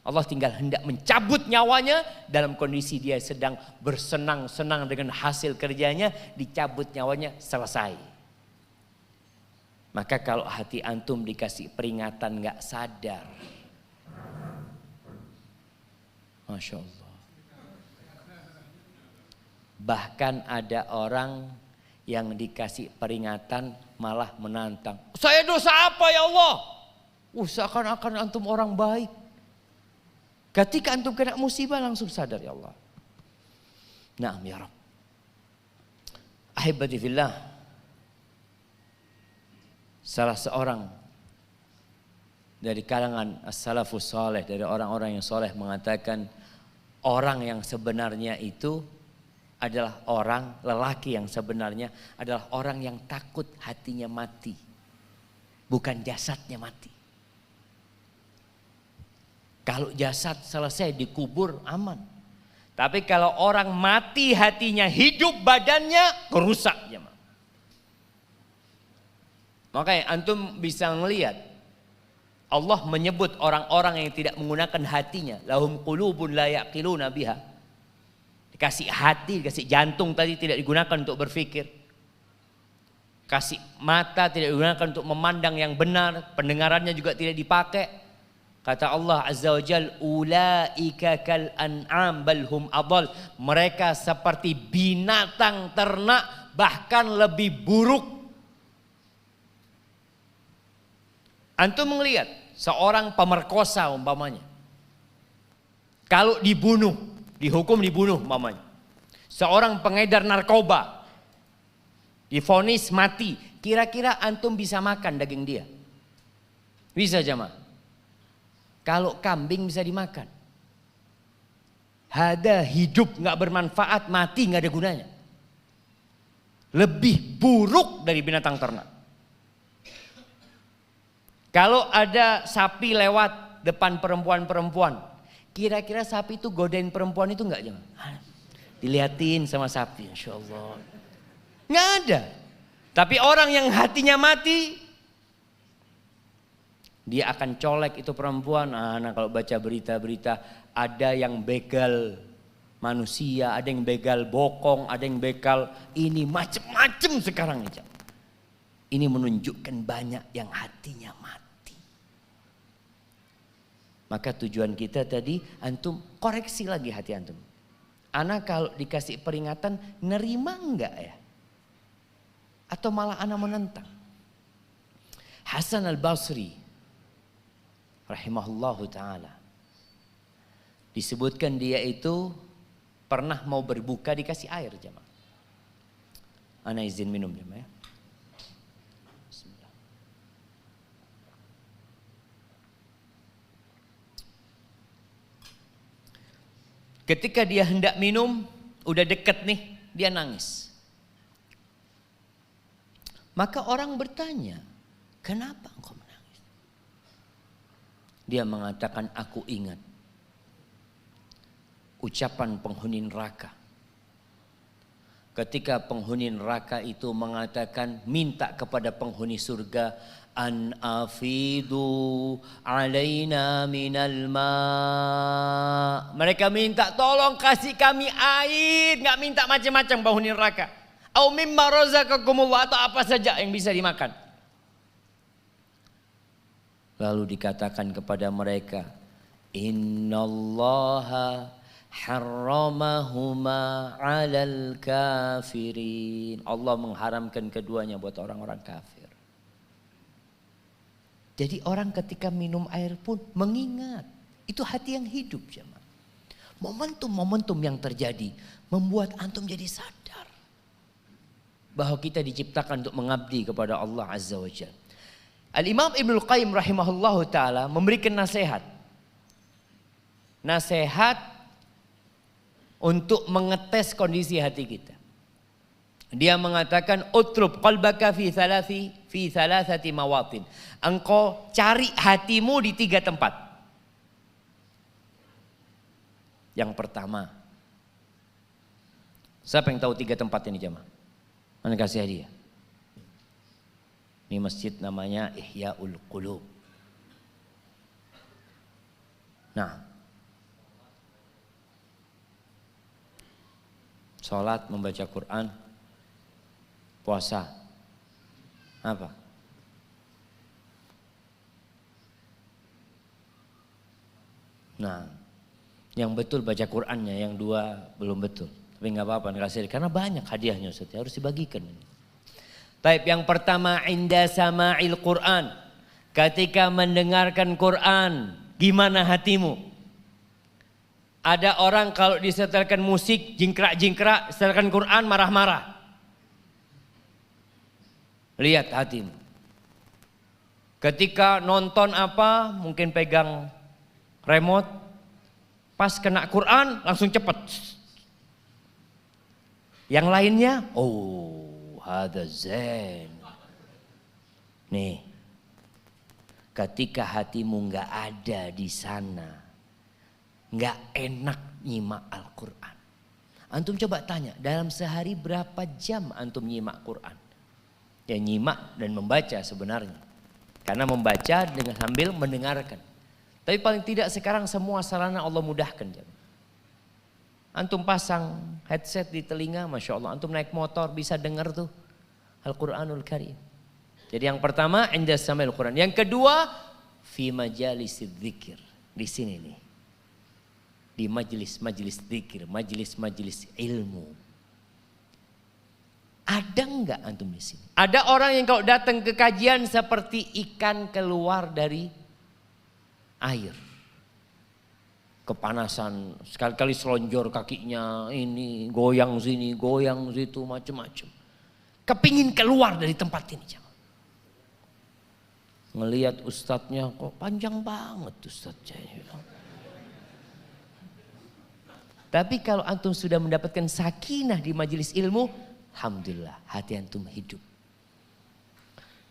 Allah tinggal hendak mencabut nyawanya dalam kondisi dia sedang bersenang-senang dengan hasil kerjanya, dicabut nyawanya, selesai. Maka kalau hati antum dikasih peringatan gak sadar, Masya Allah. Bahkan ada orang yang dikasih peringatan malah menantang. Saya dosa apa ya Allah? Seakan-akan antum orang baik. Ketika antum kena musibah langsung sadar, ya Allah. Naam ya Rabb. Ahibati fillah. Salah seorang dari kalangan as-salafus saleh, dari orang-orang yang soleh mengatakan orang yang sebenarnya itu adalah orang, lelaki yang sebenarnya adalah orang yang takut hatinya mati. Bukan jasadnya mati. Kalau jasad selesai dikubur aman. Tapi kalau orang mati hatinya, hidup badannya, kerusak jemaah. Makanya antum bisa ngelihat Allah menyebut orang-orang yang tidak menggunakan hatinya, lahum qulubun la yaqiluna biha. Dikasih hati, dikasih jantung tadi tidak digunakan untuk berpikir. Kasih mata tidak digunakan untuk memandang yang benar, pendengarannya juga tidak dipakai. Kata Allah Azza wa Jal, ulaika kal an'am bal hum adall. Mereka seperti binatang ternak, bahkan lebih buruk. Antum melihat seorang pemerkosa umpamanya, kalau dibunuh, dihukum dibunuh umpamanya. Seorang pengedar narkoba divonis mati, kira-kira antum bisa makan daging dia? Bisa jemaah? Kalau kambing bisa dimakan. Ada hidup nggak bermanfaat, mati nggak ada gunanya. Lebih buruk dari binatang ternak. Kalau ada sapi lewat depan perempuan-perempuan, kira-kira sapi itu godain perempuan itu nggak jangan? Dilihatin sama sapi, insya Allah. Nggak ada. Tapi orang yang hatinya mati, dia akan colek itu perempuan. Nah, kalau baca berita-berita, ada yang begal manusia, ada yang begal bokong, ada yang begal ini, macem-macem sekarang aja. Ini menunjukkan banyak yang hatinya mati. Maka tujuan kita tadi, antum koreksi lagi hati antum. Ana kalau dikasih peringatan, nerima enggak ya? Atau malah ana menentang? Hasan al-Basri rahimahullahu ta'ala, disebutkan dia itu pernah mau berbuka dikasih air jemaah. Ana izin minum jemaah ya. Bismillah. Ketika dia hendak minum, udah deket nih, dia nangis. Maka orang bertanya, kenapa engkau menangis? Dia mengatakan, aku ingat ucapan penghuni neraka. Ketika penghuni neraka itu mengatakan, minta kepada penghuni surga, an afidu alaina minal ma. Mereka minta tolong kasih kami air, nggak minta macam-macam penghuni neraka. Au mimma razaqakumullah, atau apa saja yang bisa dimakan. Lalu dikatakan kepada mereka, innallaha harramahuma 'alal kafirin. Allah mengharamkan keduanya buat orang-orang kafir. Jadi orang ketika minum air pun mengingat. Itu hati yang hidup jemaah. Momentum-momentum yang terjadi membuat antum jadi sadar bahwa kita diciptakan untuk mengabdi kepada Allah Azza wa Jalla. Al-Imam Ibnul Qayyim rahimahullahu ta'ala memberikan nasihat. Nasihat untuk mengetes kondisi hati kita. Dia mengatakan, utrub qalbaka fi thalathati mawatin. Engkau cari hatimu di 3 tempat. Yang pertama, siapa yang tahu 3 tempat ini jemaah? Mana kasih hadiah? Ini masjid namanya Ihya'ul Qulub. Nah, sholat, membaca Quran, puasa, apa? Nah, yang betul baca Qurannya, yang 2 belum betul. Tapi nggak apa-apa, karena banyak hadiahnya Ustaz, harus dibagikan. Taib yang pertama, inda sama'il Quran. Ketika mendengarkan Quran, gimana hatimu? Ada orang kalau disetelkan musik jingkrak-jingkrak, setelkan Quran marah-marah. Lihat hatimu. Ketika nonton apa, mungkin pegang remote, pas kena Quran langsung cepet. Yang lainnya, oh, hadza zen. Nih, ketika hatimu nggak ada di sana, nggak enak nyimak Al-Quran. Antum coba tanya, dalam sehari berapa jam antum nyimak Quran? Ya nyimak dan membaca sebenarnya. Karena membaca dengan sambil mendengarkan. Tapi paling tidak sekarang semua sarana Allah mudahkan. Antum pasang headset di telinga, Masya Allah. Antum naik motor bisa dengar tuh Al-Quranul Karim. Jadi yang pertama, inda sama'il Quran. Yang kedua, fi majalisid dzikir. Di sini nih. Di majelis-majelis dzikir, majelis-majelis ilmu. Ada enggak antum di sini? Ada orang yang kalau datang ke kajian seperti ikan keluar dari air. Kepanasan, sekali-kali selonjor kakinya, ini goyang sini, goyang situ, macam-macam. Kepingin keluar dari tempat ini. Ngelihat ustadznya kok panjang banget ustadznya. Tapi kalau antum sudah mendapatkan sakinah di majelis ilmu, alhamdulillah hati antum hidup.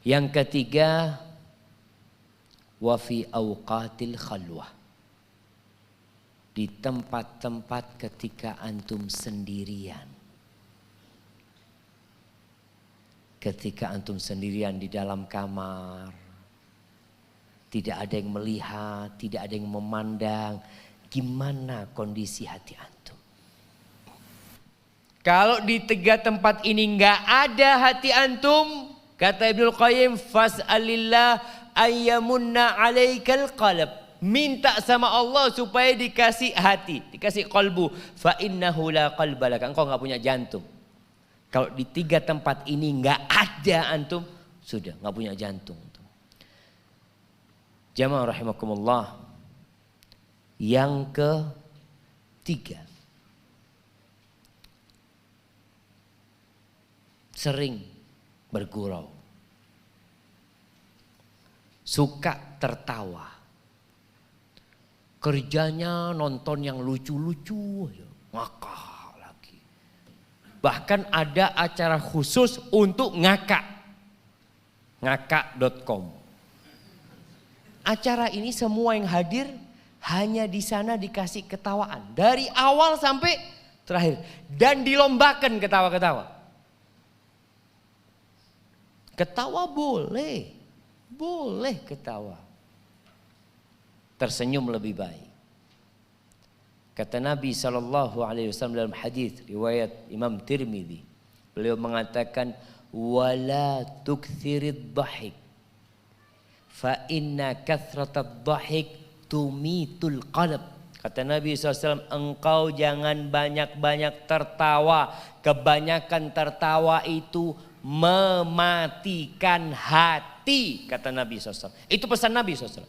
Yang ketiga, wa fi awqatil khalwah. Di tempat-tempat ketika antum sendirian. Ketika antum sendirian di dalam kamar, tidak ada yang melihat, tidak ada yang memandang, gimana kondisi hati antum? Kalau di tiga tempat ini nggak ada hati antum, kata Ibnul Qayyim, fas'alillah ayyamunna alaikal qalb. Minta sama Allah supaya dikasih hati, dikasih qalbu. Fa innahu la qalba lak. Engkau nggak punya jantung. Kalau di tiga tempat ini nggak ada antum, sudah nggak punya jantung. Jamaah rahimakumullah. Yang ketiga, sering bergurau, suka tertawa, kerjanya nonton yang lucu-lucu, ngakak lagi. Bahkan ada acara khusus untuk ngakak, ngakak.com. Acara ini semua yang hadir hanya di sana dikasih ketawaan dari awal sampai terakhir dan dilombakan ketawa-ketawa. Ketawa boleh, boleh ketawa. Tersenyum lebih baik. Kata Nabi SAW dalam hadis riwayat Imam Tirmidzi, beliau mengatakan wala tukthirid dhahik fa inna kathratad dhahik tumitul qalb. Kata Nabi SAW, engkau jangan banyak-banyak tertawa. Kebanyakan tertawa itu mematikan hati, kata Nabi SAW. Itu pesan Nabi SAW.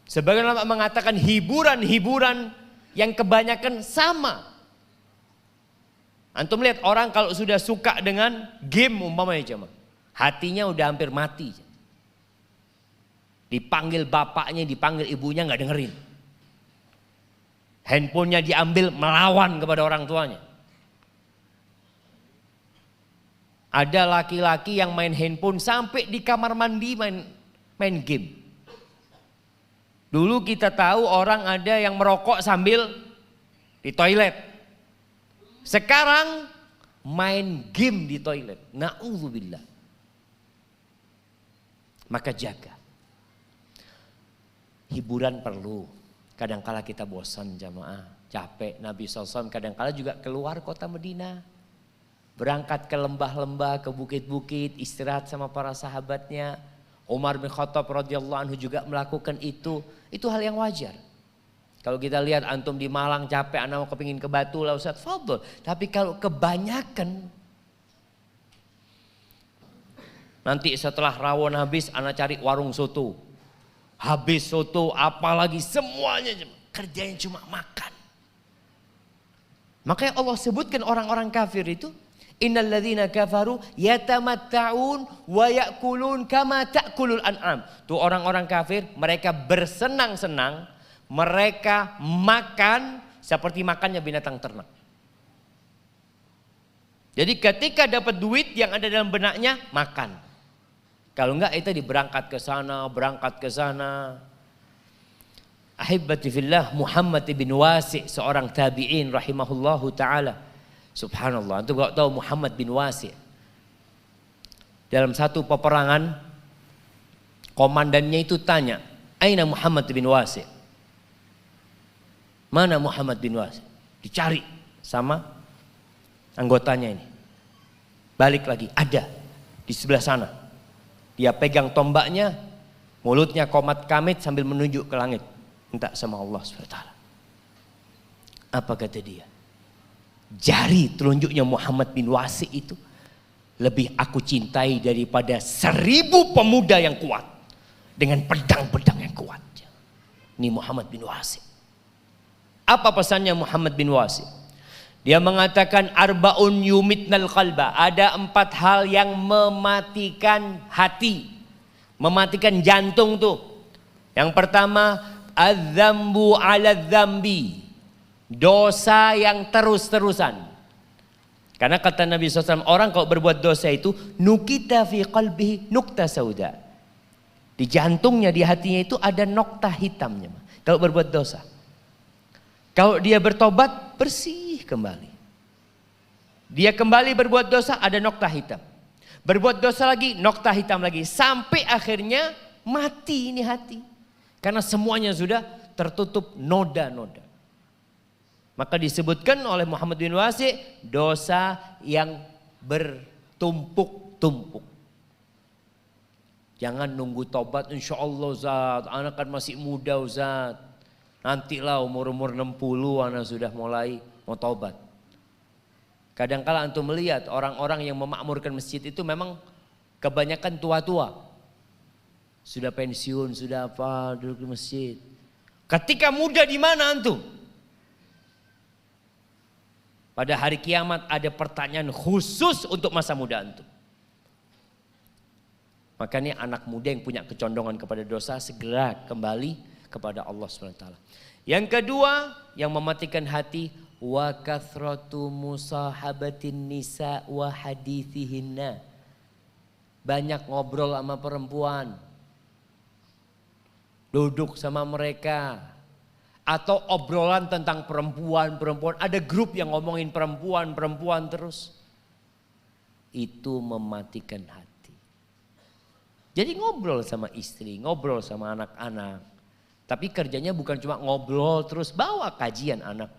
Sebagian ulama mengatakan hiburan-hiburan yang kebanyakan sama. Antum lihat orang kalau sudah suka dengan game umpamanya jemaah, hatinya udah hampir mati. Dipanggil bapaknya, dipanggil ibunya nggak dengerin. Handphonenya diambil melawan kepada orang tuanya. Ada laki-laki yang main handphone sampai di kamar mandi main game. Dulu kita tahu orang ada yang merokok sambil di toilet. Sekarang main game di toilet. Na'udzubillah. Maka jaga. Hiburan perlu. Kadangkala kita bosan jamaah, capek. Nabi SAW kadangkala juga keluar kota Madinah. Berangkat ke lembah-lembah, ke bukit-bukit, istirahat sama para sahabatnya. Umar bin Khattab radhiyallahu anhu juga melakukan itu. Itu hal yang wajar. Kalau kita lihat antum di Malang capek, anak mau kepingin ke Batu lah Ustaz, fadhol. Tapi kalau kebanyakan, Nanti setelah rawon habis, ana cari warung soto. Habis soto, apalagi semuanya kerjanya cuma makan. Makanya Allah sebutkan orang-orang kafir itu, innal ladzina kafaru yatamatta'un wa ya'kulun kama ta'kulul an'am. Tuh orang-orang kafir, mereka bersenang-senang, mereka makan seperti makannya binatang ternak. Jadi ketika dapat duit yang ada dalam benaknya, makan. Kalau enggak itu berangkat ke sana, berangkat ke sana. Ahibbati fillah, Muhammad bin Wasi, seorang tabi'in rahimahullahu ta'ala. Subhanallah, antum enggak tahu Muhammad bin Wasi. Dalam satu peperangan, komandannya itu tanya, "Aina Muhammad bin Wasi?" Mana Muhammad bin Wasi? Dicari sama anggotanya ini. Balik lagi, ada di sebelah sana. Dia pegang tombaknya, mulutnya komat kamit sambil menunjuk ke langit. Minta sama Allah SWT. Apa kata dia? Jari telunjuknya Muhammad bin Wasi itu lebih aku cintai daripada 1000 pemuda yang kuat. Dengan pedang-pedang yang kuat. Ini Muhammad bin Wasi. Apa pesannya Muhammad bin Wasi? Dia mengatakan arbaun yumitnal qalba. Ada 4 hal yang mematikan hati. Mematikan jantung tuh. Yang pertama, adzambu ala dzambi. Dosa yang terus-terusan. Karena kata Nabi SAW, orang kalau berbuat dosa itu nukita fi qalbihi nukta sauda. Di jantungnya, di hatinya itu ada nokta hitamnya. Kalau berbuat dosa. Kalau dia bertobat, bersih kembali. Dia kembali berbuat dosa, ada nokta hitam. Berbuat dosa lagi, nokta hitam lagi. Sampai akhirnya mati ini hati. Karena semuanya sudah tertutup noda-noda. Maka disebutkan oleh Muhammad bin Wasi, dosa yang bertumpuk-tumpuk. Jangan nunggu tobat, insya Allah Ustaz, anak kan masih muda Ustaz. Nantilah umur-umur 60 anak sudah mulai mau tobat. Kadang-kala antum melihat orang-orang yang memakmurkan masjid itu memang kebanyakan tua-tua. Sudah pensiun, sudah apa, duduk di masjid. Ketika muda di mana antum? Pada hari kiamat ada pertanyaan khusus untuk masa muda antum. Makanya anak muda yang punya kecondongan kepada dosa segera kembali kepada Allah SWT. Yang kedua yang mematikan hati, wa kathratu musahabatin nisa wa hadithihinna. Banyak ngobrol sama perempuan. Duduk sama mereka. Atau obrolan tentang perempuan. Ada grup yang ngomongin perempuan terus. Itu mematikan hati. Jadi ngobrol sama istri, ngobrol sama anak-anak. Tapi kerjanya bukan cuma ngobrol terus, bawa kajian anak.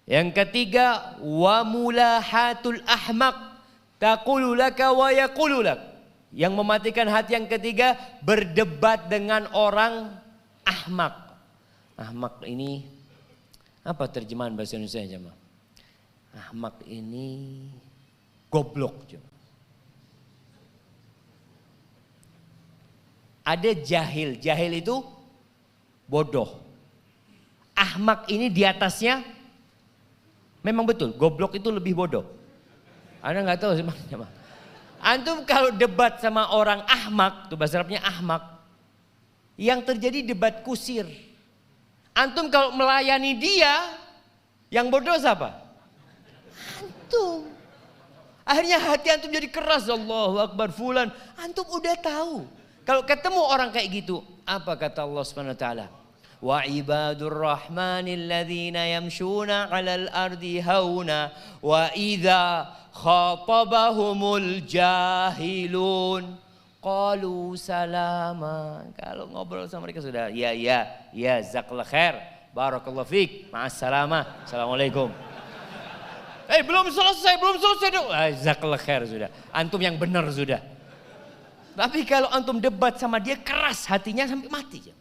Yang ketiga, wa mulahatul ahmaq taqulu laka wa yaqulu lak. Yang mematikan hati yang ketiga, berdebat dengan orang ahmaq. Ahmaq ini apa terjemahan bahasa Indonesia jemaah? Ahmaq ini goblok jemaah. Ada jahil, jahil itu bodoh. Ahmak ini di atasnya memang betul, goblok itu lebih bodoh. Anda nggak tahu sih. Antum kalau debat sama orang ahmak, tuh bahasa Arabnya ahmak, yang terjadi debat kusir. Antum kalau melayani dia, yang bodoh siapa? Antum. Akhirnya hati antum jadi keras, Allahu Akbar fulan. Antum udah tahu. Kalau ketemu orang kayak gitu, apa kata Allah Subhanahu wa taala? Wa ibadur rahmanil ladzina yamshuna 'alal ardi hauna wa idza khatabahumul jahilun qalu salama. Kalau ngobrol sama mereka sudah ya jazakallahu khair, barakallahu fik, ma'assalamah, assalamualaikum. Belum selesai dong. Jazakallahu khair sudah. Antum yang benar sudah. Tapi kalau antum debat sama dia keras hatinya sampai mati.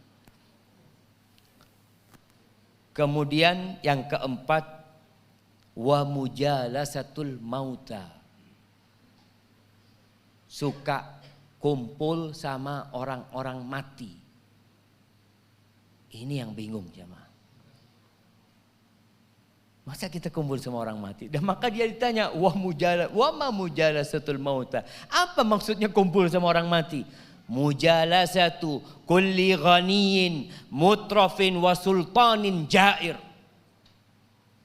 Kemudian yang keempat, wa mujalasatul mauta. suka kumpul sama orang-orang mati. Ini yang bingung jemaah. Masa kita kumpul sama orang mati? Dan maka dia ditanya, wa ma mujalasatul mauta. Apa maksudnya kumpul sama orang mati? Mujalasatu kulli ghaniyin mutrafin wa sultanin jair.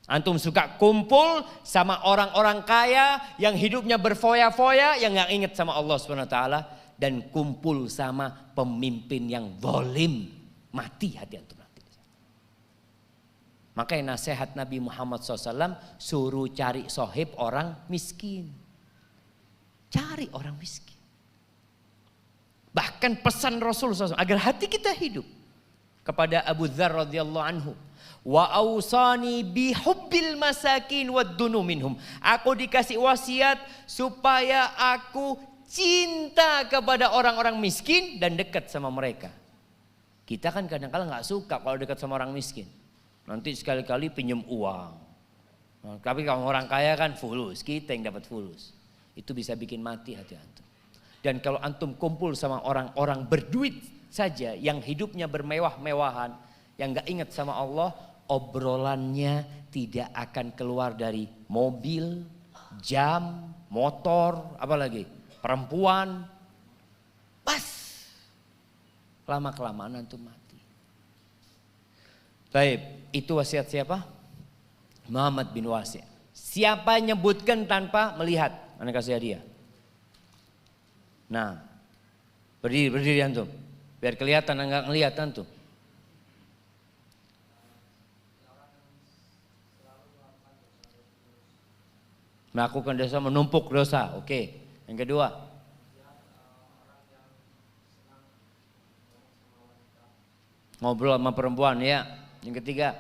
Antum suka kumpul sama orang-orang kaya yang hidupnya berfoya-foya, yang gak ingat sama Allah SWT. Dan kumpul sama pemimpin yang zalim. Mati hati antum nanti. Makanya nasihat Nabi Muhammad SAW, suruh cari sohib orang miskin. Cari orang miskin. Bahkan pesan Rasul SAW agar hati kita hidup. Kepada Abu Dzar radhiyallahu anhu. Wa awsani bihubbil masakin waddunu minhum. Aku dikasih wasiat supaya aku cinta kepada orang-orang miskin dan dekat sama mereka. Kita kan kadang-kadang gak suka kalau dekat sama orang miskin. Nanti sekali-kali pinjam uang. Tapi kalau orang kaya kan fulus, kita yang dapat fulus. Itu bisa bikin mati hati antum. Dan kalau antum kumpul sama orang-orang berduit saja yang hidupnya bermewah-mewahan, yang gak ingat sama Allah, obrolannya tidak akan keluar dari mobil, jam, motor, apalagi perempuan. Pas lama-kelamaan antum mati. Baik, itu wasiat siapa? Muhammad bin Wasi'. Siapa nyebutkan tanpa melihat? Anda kasih hadiah. Nah, berdiri antum. Biar kelihatan enggak ngelihat antum. Melakukan dosa, menumpuk dosa. Oke. Yang kedua. Ngobrol sama perempuan ya. Yang ketiga.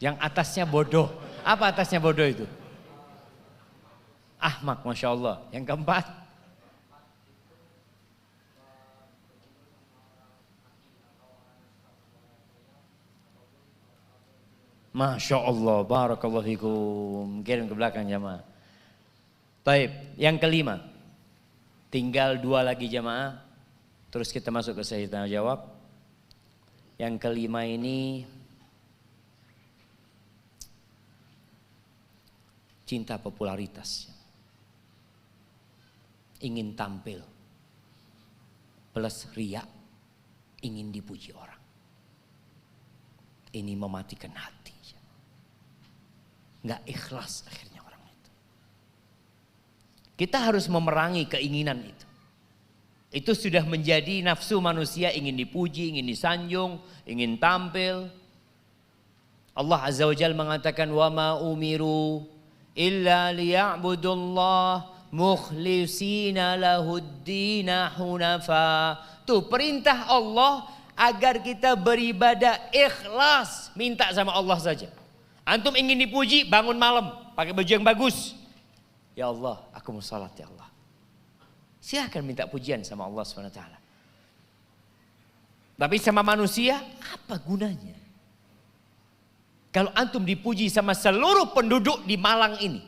Yang atasnya bodoh. Apa atasnya bodoh itu? Ahmak, Masya Allah. Yang keempat. Masya Allah, barakallahu fikum. Kirim ke belakang jamaah. Baik, yang kelima. Tinggal 2 lagi jamaah. Terus kita masuk ke sesi tanya jawab. Yang kelima ini cinta popularitas. Ingin tampil. Plus riya, ingin dipuji orang. Ini mematikan hati. Nggak ikhlas akhirnya orang itu. Kita harus memerangi keinginan itu. Itu sudah menjadi nafsu manusia, ingin dipuji, ingin disanjung, ingin tampil. Allah Azza wa Jalla mengatakan wa ma umiru illa liya'budullah mukhlisina lahuddina hunafa. Tuh perintah Allah agar kita beribadah ikhlas, minta sama Allah saja. Antum ingin dipuji, bangun malam, pakai baju yang bagus. Ya Allah, aku mau salat ya Allah. Silahkan minta pujian sama Allah SWT. Tapi sama manusia, apa gunanya? Kalau antum dipuji sama seluruh penduduk di Malang ini,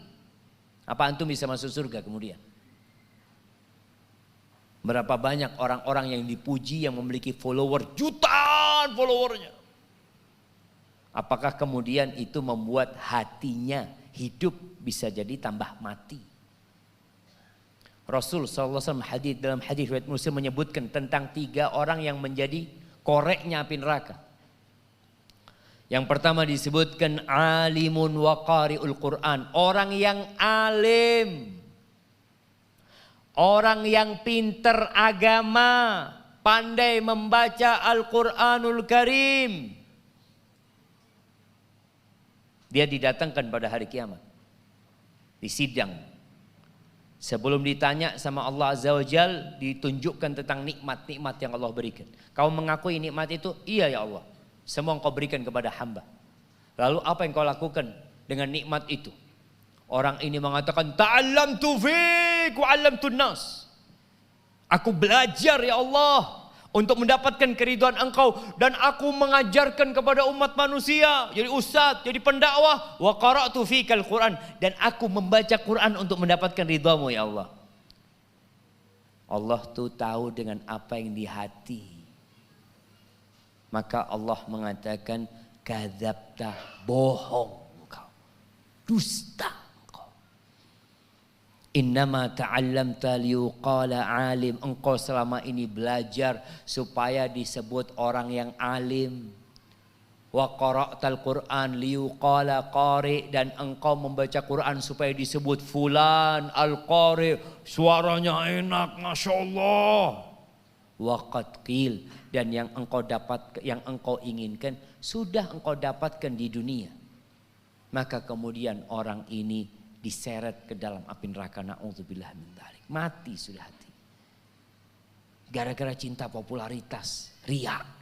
apa antum bisa masuk surga kemudian? Berapa banyak orang-orang yang dipuji yang memiliki follower, jutaan followernya. Apakah kemudian itu membuat hatinya hidup, bisa jadi tambah mati? Rasul SAW dalam hadis riwayat Muslim menyebutkan tentang 3 orang yang menjadi koreknya api neraka. Yang pertama disebutkan alimun wa qari'ul Quran. Orang yang alim. Orang yang pinter agama. Pandai membaca Al-Quranul Karim. Dia didatangkan pada hari kiamat. Di sidang. Sebelum ditanya sama Allah Azza wa Jal, ditunjukkan tentang nikmat-nikmat yang Allah berikan. Kau mengakui nikmat itu? Iya ya Allah. Semua engkau berikan kepada hamba. Lalu apa yang kau lakukan dengan nikmat itu? Orang ini mengatakan, ta'allamtu fik wa 'allamtun nas. Aku belajar ya Allah untuk mendapatkan keridhaan Engkau, dan aku mengajarkan kepada umat manusia, jadi ustaz, jadi pendakwah, wa qara'tu fikal Quran, dan aku membaca Quran untuk mendapatkan ridhamu ya Allah. Allah tuh tahu dengan apa yang di hati. Maka Allah mengatakan kadzabta, bohong engkau, dusta engkau. Innama ta'allamta liyuqala alim, engkau selama ini belajar supaya disebut orang yang alim. Wa qara'tal Qur'an liyuqala qari, dan engkau membaca Quran supaya disebut fulan al-qari, suaranya enak, Masya Allah. Wa qad qil, dan yang engkau dapat, yang engkau inginkan sudah engkau dapatkan di dunia. Maka kemudian orang ini diseret ke dalam api neraka, na'udzubillah min dzalik. Mati sudah hati. Gara-gara cinta popularitas, riya.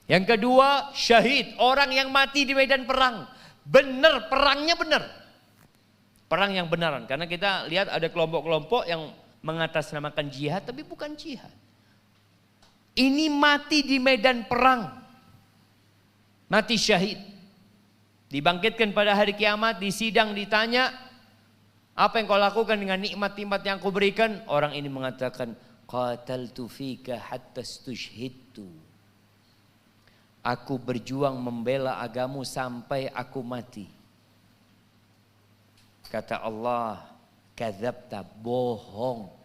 Yang kedua, syahid, orang yang mati di medan perang. Benar, perangnya benar. Perang yang benaran, karena kita lihat ada kelompok-kelompok yang mengatasnamakan jihad tapi bukan jihad. Ini mati di medan perang. Mati syahid. Dibangkitkan pada hari kiamat, di sidang ditanya, apa yang kau lakukan dengan nikmat-nikmat yang aku berikan? Orang ini mengatakan, qataltu fika hatta stushhidtu. Aku berjuang membela agamu sampai aku mati. Kata Allah, kadzabta, bohong.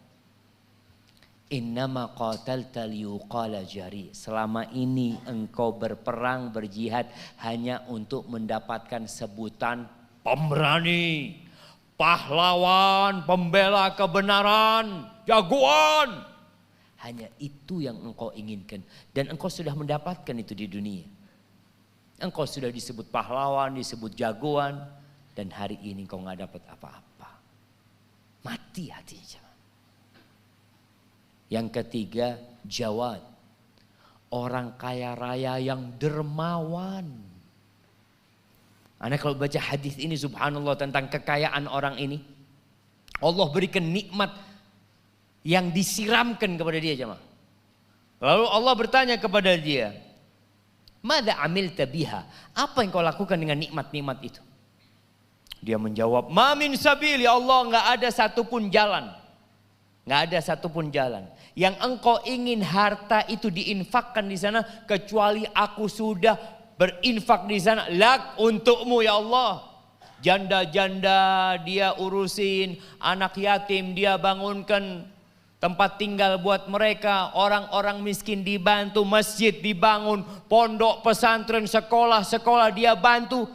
Innama qatalta liyuqala jari. Selama ini engkau berperang, berjihad hanya untuk mendapatkan sebutan pemberani, pahlawan, pembela kebenaran, jagoan. Hanya itu yang engkau inginkan, dan engkau sudah mendapatkan itu di dunia. Engkau sudah disebut pahlawan, disebut jagoan, dan hari ini engkau nggak dapat apa-apa. Mati hatinya. Yang ketiga, jawad, orang kaya raya yang dermawan. Anda kalau baca hadis ini, subhanallah, tentang kekayaan orang ini, Allah berikan nikmat yang disiramkan kepada dia, jemaah. Lalu Allah bertanya kepada dia, "Madza amilta biha?" Apa yang kau lakukan dengan nikmat-nikmat itu? Dia menjawab, "Ma min sabil, ya Allah, enggak ada satupun jalan. Enggak ada satupun jalan yang engkau ingin harta itu diinfakkan di sana kecuali aku sudah berinfak di sana lak untukmu ya Allah. Janda-janda dia urusin, anak yatim dia bangunkan tempat tinggal buat mereka, orang-orang miskin dibantu, masjid dibangun, pondok pesantren, sekolah-sekolah dia bantu,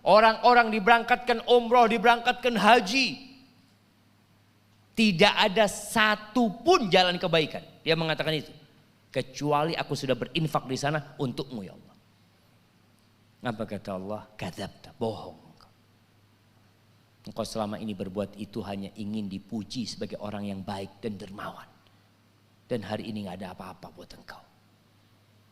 orang-orang diberangkatkan umroh, diberangkatkan haji. Tidak ada satu pun jalan kebaikan. Dia mengatakan itu. Kecuali aku sudah berinfak di sana untukmu ya Allah. Apa kata Allah? Kadzabta, bohong. Engkau selama ini berbuat itu hanya ingin dipuji sebagai orang yang baik dan dermawan. Dan hari ini gak ada apa-apa buat engkau.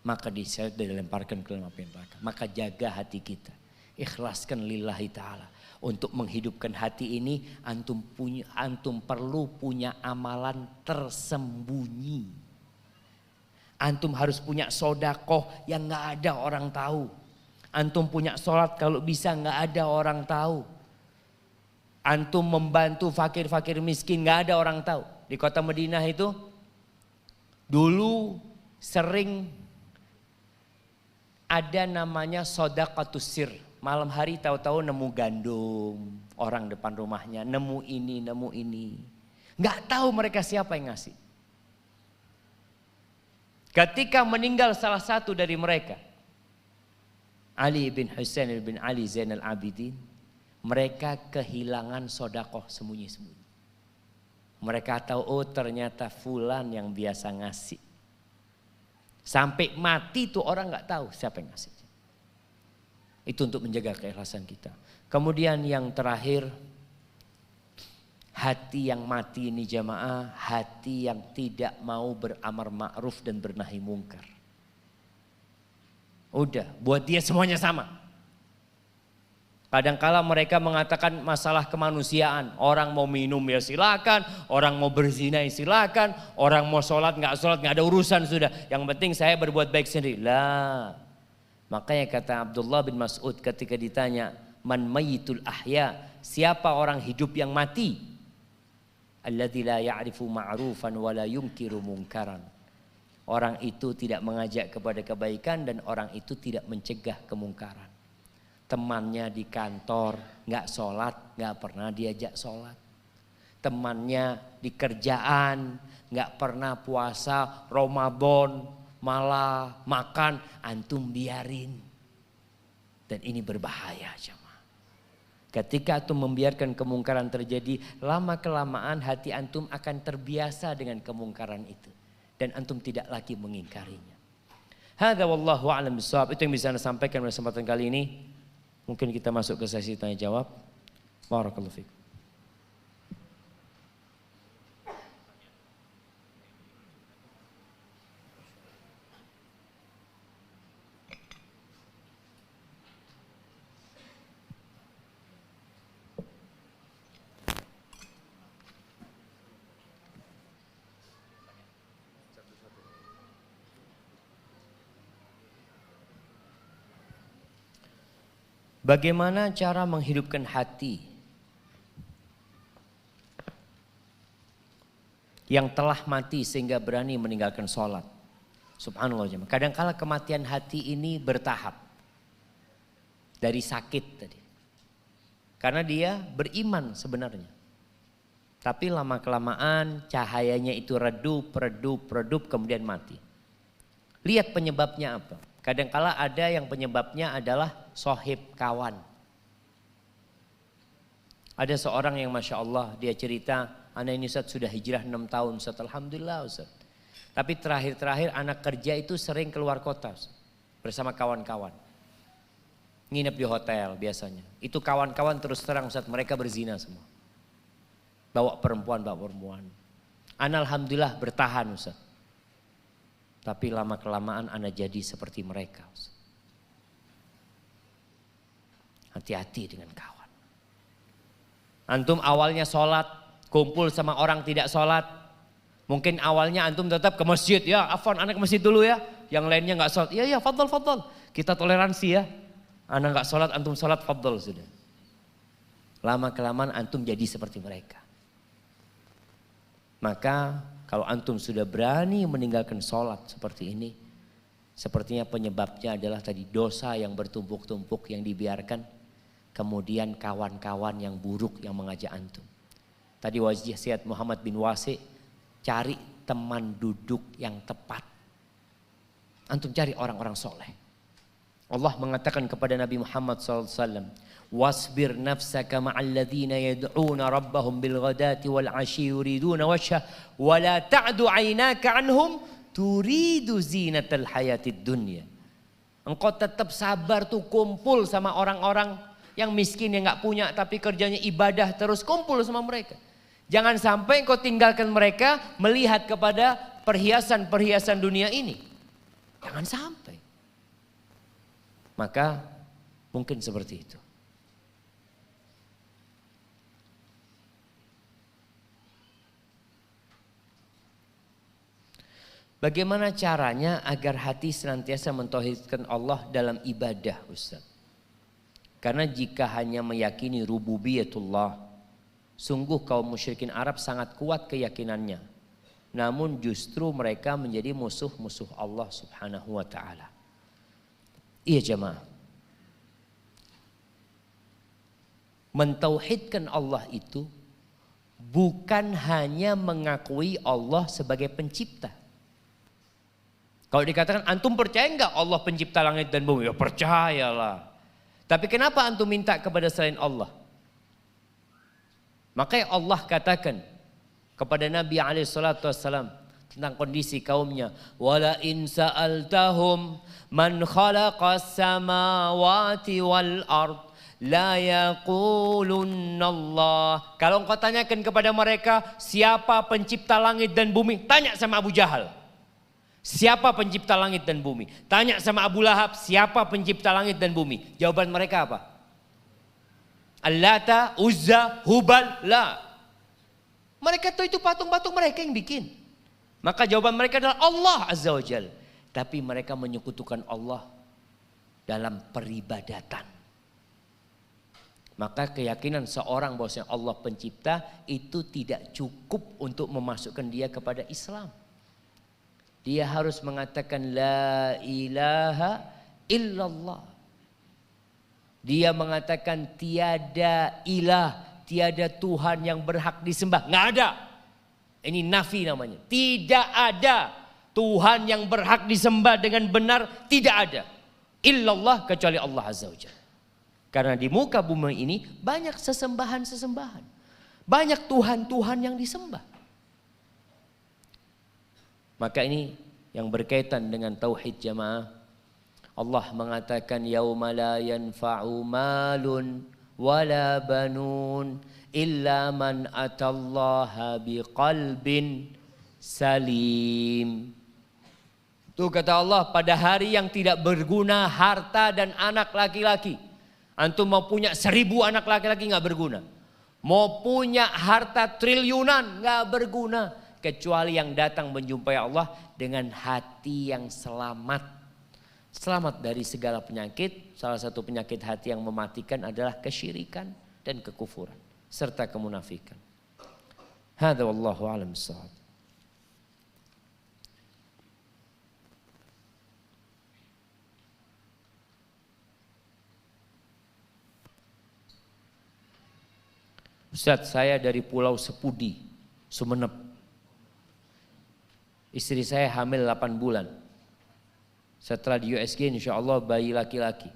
Maka diseret dan dilemparkan ke dalam api neraka. Maka jaga hati kita. Ikhlaskan lillahi ta'ala. Untuk menghidupkan hati ini antum perlu punya amalan tersembunyi. Antum harus punya sodakoh yang gak ada orang tahu. Antum punya sholat kalau bisa gak ada orang tahu. Antum membantu fakir-fakir miskin gak ada orang tahu. Di kota Madinah itu dulu sering ada namanya sodaqatus sir. Malam hari tahu-tahu nemu gandum orang depan rumahnya, nemu ini. Nggak tahu mereka siapa yang ngasih. Ketika meninggal salah satu dari mereka, Ali bin Husain bin Ali Zainal Abidin, mereka kehilangan sodakoh sembunyi-sembunyi. Mereka tahu, oh ternyata fulan yang biasa ngasih. Sampai mati tuh orang nggak tahu siapa yang ngasih. Itu untuk menjaga keikhlasan kita. Kemudian yang terakhir, hati yang mati ini jamaah, hati yang tidak mau beramar ma'ruf dan bernahi mungkar. Udah, buat dia semuanya sama. Kadangkala mereka mengatakan masalah kemanusiaan. Orang mau minum ya silakan, orang mau berzina ya silakan, orang mau sholat nggak ada urusan sudah. Yang penting saya berbuat baik sendiri. Lah. Makanya kata Abdullah bin Mas'ud ketika ditanya, man mayyitul ahya, siapa orang hidup yang mati? Alladzi la ya'rifu ma'rufan wa la yunkiru munkaran. Orang itu tidak mengajak kepada kebaikan dan orang itu tidak mencegah kemungkaran. Temannya di kantor nggak sholat, nggak pernah diajak sholat. Temannya di kerjaan nggak pernah puasa Ramadan, malah makan, antum biarin. Dan ini berbahaya jemaah. Ketika antum membiarkan kemungkaran terjadi, lama kelamaan hati antum akan terbiasa dengan kemungkaran itu. Dan antum tidak lagi mengingkarinya. Hadza wallahu a'lam bishawab. Itu yang bisa saya sampaikan pada kesempatan kali ini. Mungkin kita masuk ke sesi tanya jawab. Barakallahu fikum. Bagaimana cara menghidupkan hati yang telah mati sehingga berani meninggalkan sholat? Subhanallah jemaah. Kadangkala kematian hati ini bertahap. Dari sakit tadi. Karena dia beriman sebenarnya. Tapi lama kelamaan cahayanya itu redup kemudian mati. Lihat penyebabnya apa. Kadangkala ada yang penyebabnya adalah sohib kawan. Ada seorang yang Masya Allah dia cerita, anak ini Ustaz sudah hijrah 6 tahun Ustaz, Alhamdulillah Ustaz. Tapi terakhir anak kerja itu sering keluar kota Ustaz, bersama kawan-kawan. Nginep di hotel biasanya. Itu kawan-kawan terus terang Ustaz, mereka berzina semua. Bawa perempuan. Ana Alhamdulillah bertahan Ustaz. Tapi lama kelamaan anak jadi seperti mereka. Hati-hati dengan kawan. Antum awalnya sholat, kumpul sama orang tidak sholat. Mungkin awalnya antum tetap ke masjid. Ya Afwan, anak ke masjid dulu ya. Yang lainnya gak sholat. Iya fadl. Kita toleransi ya. Anak gak sholat, antum sholat fadl sudah. Lama kelamaan antum jadi seperti mereka. Maka kalau antum sudah berani meninggalkan sholat seperti ini, sepertinya penyebabnya adalah tadi dosa yang bertumpuk-tumpuk yang dibiarkan, kemudian kawan-kawan yang buruk yang mengajak antum. Tadi wasiat Muhammad bin Wasi, cari teman duduk yang tepat. Antum cari orang-orang soleh. Allah mengatakan kepada Nabi Muhammad SAW, wasbir nafsaka ma'al ladzina yad'una rabbahum bil ghadati wal 'ashyi yuriduna wajha wa la ta'du 'ainaka 'anhum turidu zinatal hayatid dunya. Engkau tetap sabar tuh kumpul sama orang-orang yang miskin yang enggak punya tapi kerjanya ibadah, terus kumpul sama mereka. Jangan sampai engkau tinggalkan mereka melihat kepada perhiasan-perhiasan dunia ini. Jangan sampai. Maka mungkin seperti itu. Bagaimana caranya agar hati senantiasa mentauhidkan Allah dalam ibadah Ustaz? Karena jika hanya meyakini rububiyatullah, sungguh kaum musyrikin Arab sangat kuat keyakinannya. Namun justru mereka menjadi musuh-musuh Allah Subhanahu wa ta'ala. Iya jemaah. Mentauhidkan Allah itu bukan hanya mengakui Allah sebagai pencipta. Kalau dikatakan antum percaya enggak Allah pencipta langit dan bumi? Ya percayalah. Tapi kenapa antum minta kepada selain Allah? Makanya Allah katakan kepada Nabi SAW tentang kondisi kaumnya, wala in sa'altahum man khalaqas samawati wal ard la yaqulunna Allah. Kalau engkau tanyakan kepada mereka siapa pencipta langit dan bumi, tanya sama Abu Jahal. Siapa pencipta langit dan bumi? Tanya sama Abu Lahab, siapa pencipta langit dan bumi? Jawaban mereka apa? Allata, Uzza, Hubal, la. Mereka tahu itu patung-patung mereka yang bikin. Maka jawaban mereka adalah Allah Azza wa Jalla. Tapi mereka menyekutukan Allah dalam peribadatan. Maka keyakinan seorang bahwa Allah pencipta itu tidak cukup untuk memasukkan dia kepada Islam. Dia harus mengatakan la ilaha illallah. Dia mengatakan tiada ilah, tiada Tuhan yang berhak disembah. Nggak ada. Ini nafi namanya. Tidak ada Tuhan yang berhak disembah dengan benar. Tidak ada. Illallah kecuali Allah Azza wa Jalla. Karena di muka bumi ini banyak sesembahan-sesembahan. Banyak Tuhan-Tuhan yang disembah. Maka ini yang berkaitan dengan tauhid jamaah. Allah mengatakan yauma la yanfa'u malun wala banun illa man atallaha biqalbin salim. Itu kata Allah, pada hari yang tidak berguna harta dan anak laki-laki. Antum mau punya 1000 anak laki-laki gak berguna. Mau punya harta triliunan gak berguna. Kecuali yang datang menjumpai Allah dengan hati yang selamat. Selamat dari segala penyakit. Salah satu penyakit hati yang mematikan adalah kesyirikan dan kekufuran. Serta kemunafikan. Hadza wallahu a'lam bissawab. Ustaz, saya dari Pulau Sepudi, Sumeneb. Istri saya hamil 8 bulan. Setelah di USG insya Allah bayi laki-laki.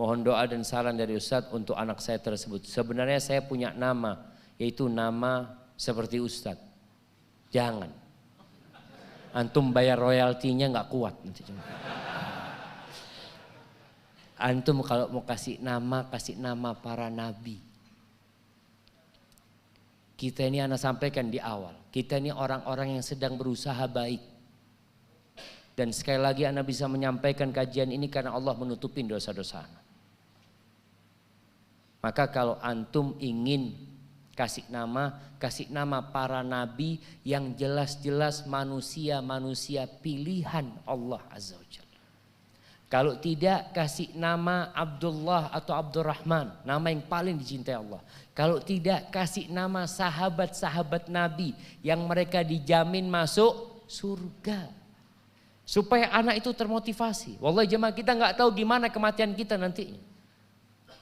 Mohon doa dan saran dari Ustaz untuk anak saya tersebut. Sebenarnya saya punya nama, yaitu nama seperti Ustaz. Jangan. Antum bayar royaltinya gak kuat. Antum kalau mau kasih nama para nabi. Kita ini anak sampaikan di awal. Kita ini orang-orang yang sedang berusaha baik. Dan sekali lagi anak bisa menyampaikan kajian ini karena Allah menutupin dosa-dosa anak. Maka kalau antum ingin kasih nama para nabi yang jelas-jelas manusia-manusia pilihan Allah Azza wa Jalla. Kalau tidak kasih nama Abdullah atau Abdurrahman, nama yang paling dicintai Allah. Kalau tidak kasih nama sahabat-sahabat Nabi yang mereka dijamin masuk surga. Supaya anak itu termotivasi. Wallahi jemaah kita nggak tahu gimana kematian kita nantinya.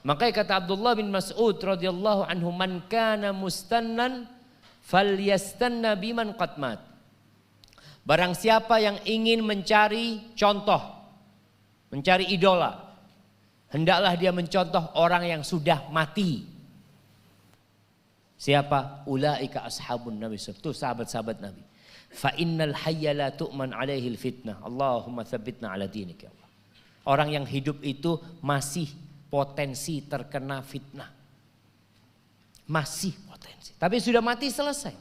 Makanya kata Abdullah bin Mas'ud radhiyallahu anhu, man kana mustannan falyastanna biman qad mat. Barang siapa yang ingin mencari contoh, mencari idola, hendaklah dia mencontoh orang yang sudah mati. Siapa? Ulaika ashabun Nabi. Itu sahabat-sahabat Nabi. Fa innal hayya la tu'man alaihi fitnah. Allahumma tsabbitna ala dinik ya Allah. Orang yang hidup itu masih potensi terkena fitnah. Masih potensi. Tapi sudah mati selesai.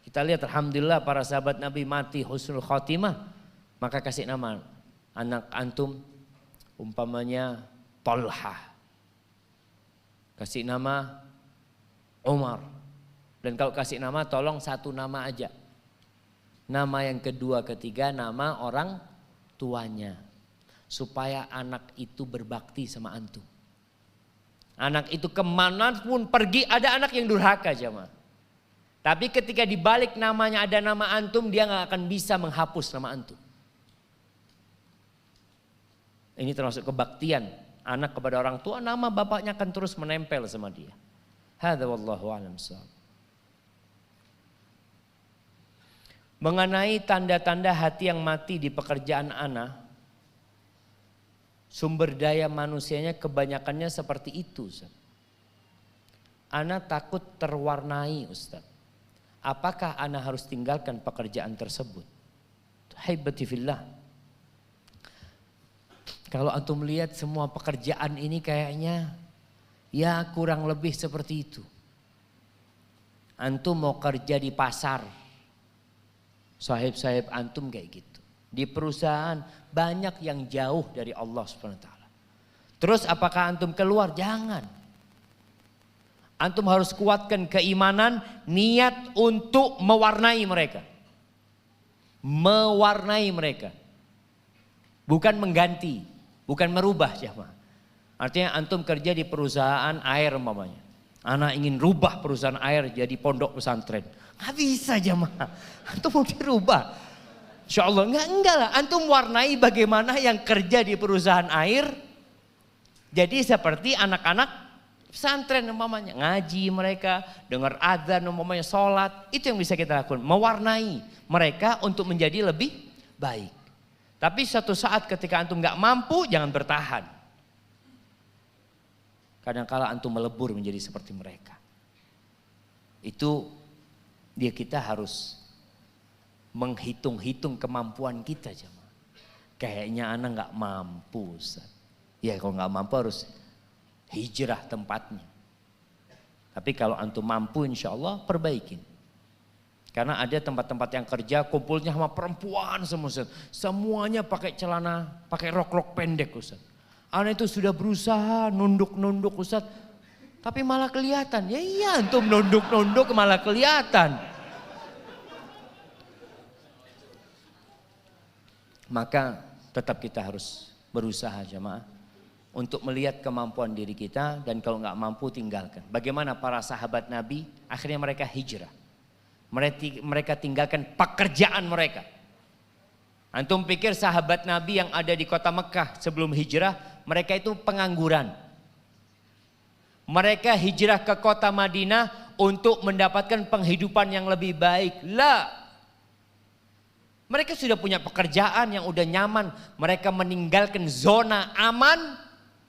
Kita lihat alhamdulillah para sahabat Nabi mati husnul khotimah. Maka kasih nama anak antum umpamanya Talha. Kasih nama Umar. Dan kalau kasih nama tolong satu nama aja. Nama yang kedua, ketiga nama orang tuanya. Supaya anak itu berbakti sama antum. Anak itu kemanapun pergi ada anak yang durhaka jemaah. Tapi ketika dibalik namanya ada nama antum, dia gak akan bisa menghapus nama antum. Ini termasuk kebaktian anak kepada orang tua, nama bapaknya akan terus menempel sama dia. Hadza wallahu a'lam bissawab. Mengenai tanda-tanda hati yang mati di pekerjaan anak, sumber daya manusianya kebanyakannya seperti itu, Ustaz. Ana takut terwarnai, Ustaz. Apakah ana harus tinggalkan pekerjaan tersebut? Haibati fillah. Kalau antum lihat semua pekerjaan ini kayaknya ya kurang lebih seperti itu. Antum mau kerja di pasar, sahib-sahib antum kayak gitu. Di perusahaan banyak yang jauh dari Allah SWT. Terus apakah antum keluar? Jangan. Antum harus kuatkan keimanan, niat untuk mewarnai mereka. Mewarnai mereka. Bukan mengganti, bukan merubah jamaah. Artinya antum kerja di perusahaan air umpamanya. Anak ingin rubah perusahaan air jadi pondok pesantren. Nggak bisa jamaah. Antum mau dirubah. Insya Allah enggak lah. Antum warnai bagaimana yang kerja di perusahaan air. Jadi seperti anak-anak pesantren umpamanya, ngaji mereka, dengar adzan umpamanya, sholat, itu yang bisa kita lakukan, mewarnai mereka untuk menjadi lebih baik. Tapi suatu saat ketika antum nggak mampu, jangan bertahan. Kadang-kala antum melebur menjadi seperti mereka. Itu kita harus menghitung-hitung kemampuan kita, jemaah. Kayaknya anak nggak mampu, Ustaz. Ya kalau nggak mampu harus hijrah tempatnya. Tapi kalau antum mampu insya Allah perbaikin. Karena ada tempat-tempat yang kerja kumpulnya sama perempuan semua Ustaz. Semuanya pakai celana, pakai rok-rok pendek Ustaz. Anak itu sudah berusaha nunduk-nunduk Ustaz. Tapi malah kelihatan. Ya iya antum nunduk-nunduk malah kelihatan. Maka tetap kita harus berusaha jemaah. Untuk melihat kemampuan diri kita dan kalau nggak mampu tinggalkan. Bagaimana para sahabat Nabi akhirnya mereka hijrah. Mereka tinggalkan pekerjaan mereka. Antum pikir sahabat Nabi yang ada di kota Mekah sebelum hijrah mereka itu pengangguran. Mereka hijrah ke kota Madinah untuk mendapatkan penghidupan yang lebih baik. Lah. Mereka sudah punya pekerjaan yang udah nyaman. Mereka meninggalkan zona aman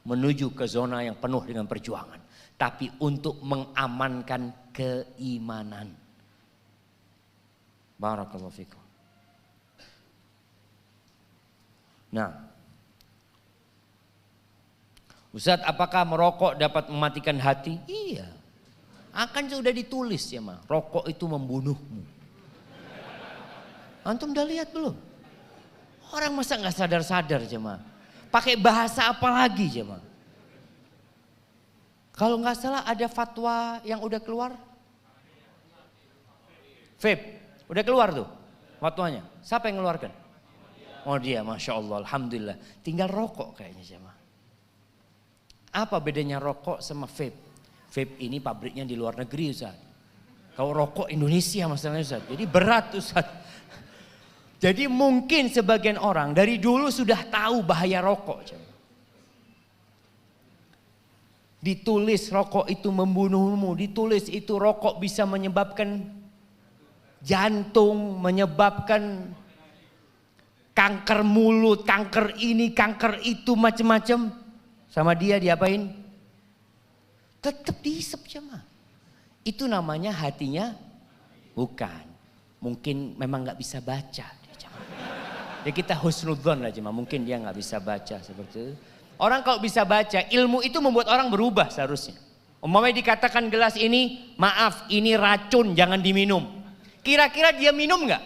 menuju ke zona yang penuh dengan perjuangan. Tapi untuk mengamankan keimanan. Barakallahu fikum. Nah. Ustaz, apakah merokok dapat mematikan hati? Iya. Akan sudah ditulis ya mah. Rokok itu membunuhmu. Antum udah lihat belum? Orang masa nggak sadar-sadar jemaah. Pakai bahasa apa lagi jemaah? Kalau nggak salah ada fatwa yang udah keluar. Vape, udah keluar tuh fatwanya. Siapa yang ngeluarkan? Oh dia, Masya Allah, Alhamdulillah. Tinggal rokok kayaknya jemaah. Apa bedanya rokok sama vape? Vape ini pabriknya di luar negeri Ustaz. Kalau rokok Indonesia masalahnya Ustaz. Jadi berat Ustaz. Jadi mungkin sebagian orang dari dulu sudah tahu bahaya rokok. Ditulis rokok itu membunuhmu. Ditulis itu rokok bisa menyebabkan jantung, menyebabkan kanker mulut, kanker ini, kanker itu, macam-macam. Sama dia diapain? Tetap dihisap jemaah. Itu namanya hatinya bukan. Mungkin memang nggak bisa baca. Ya kita husnudzon lah cuma mungkin dia nggak bisa baca seperti itu. Orang kalau bisa baca ilmu itu membuat orang berubah seharusnya. Umpamanya dikatakan gelas ini maaf ini racun jangan diminum. Kira-kira dia minum nggak?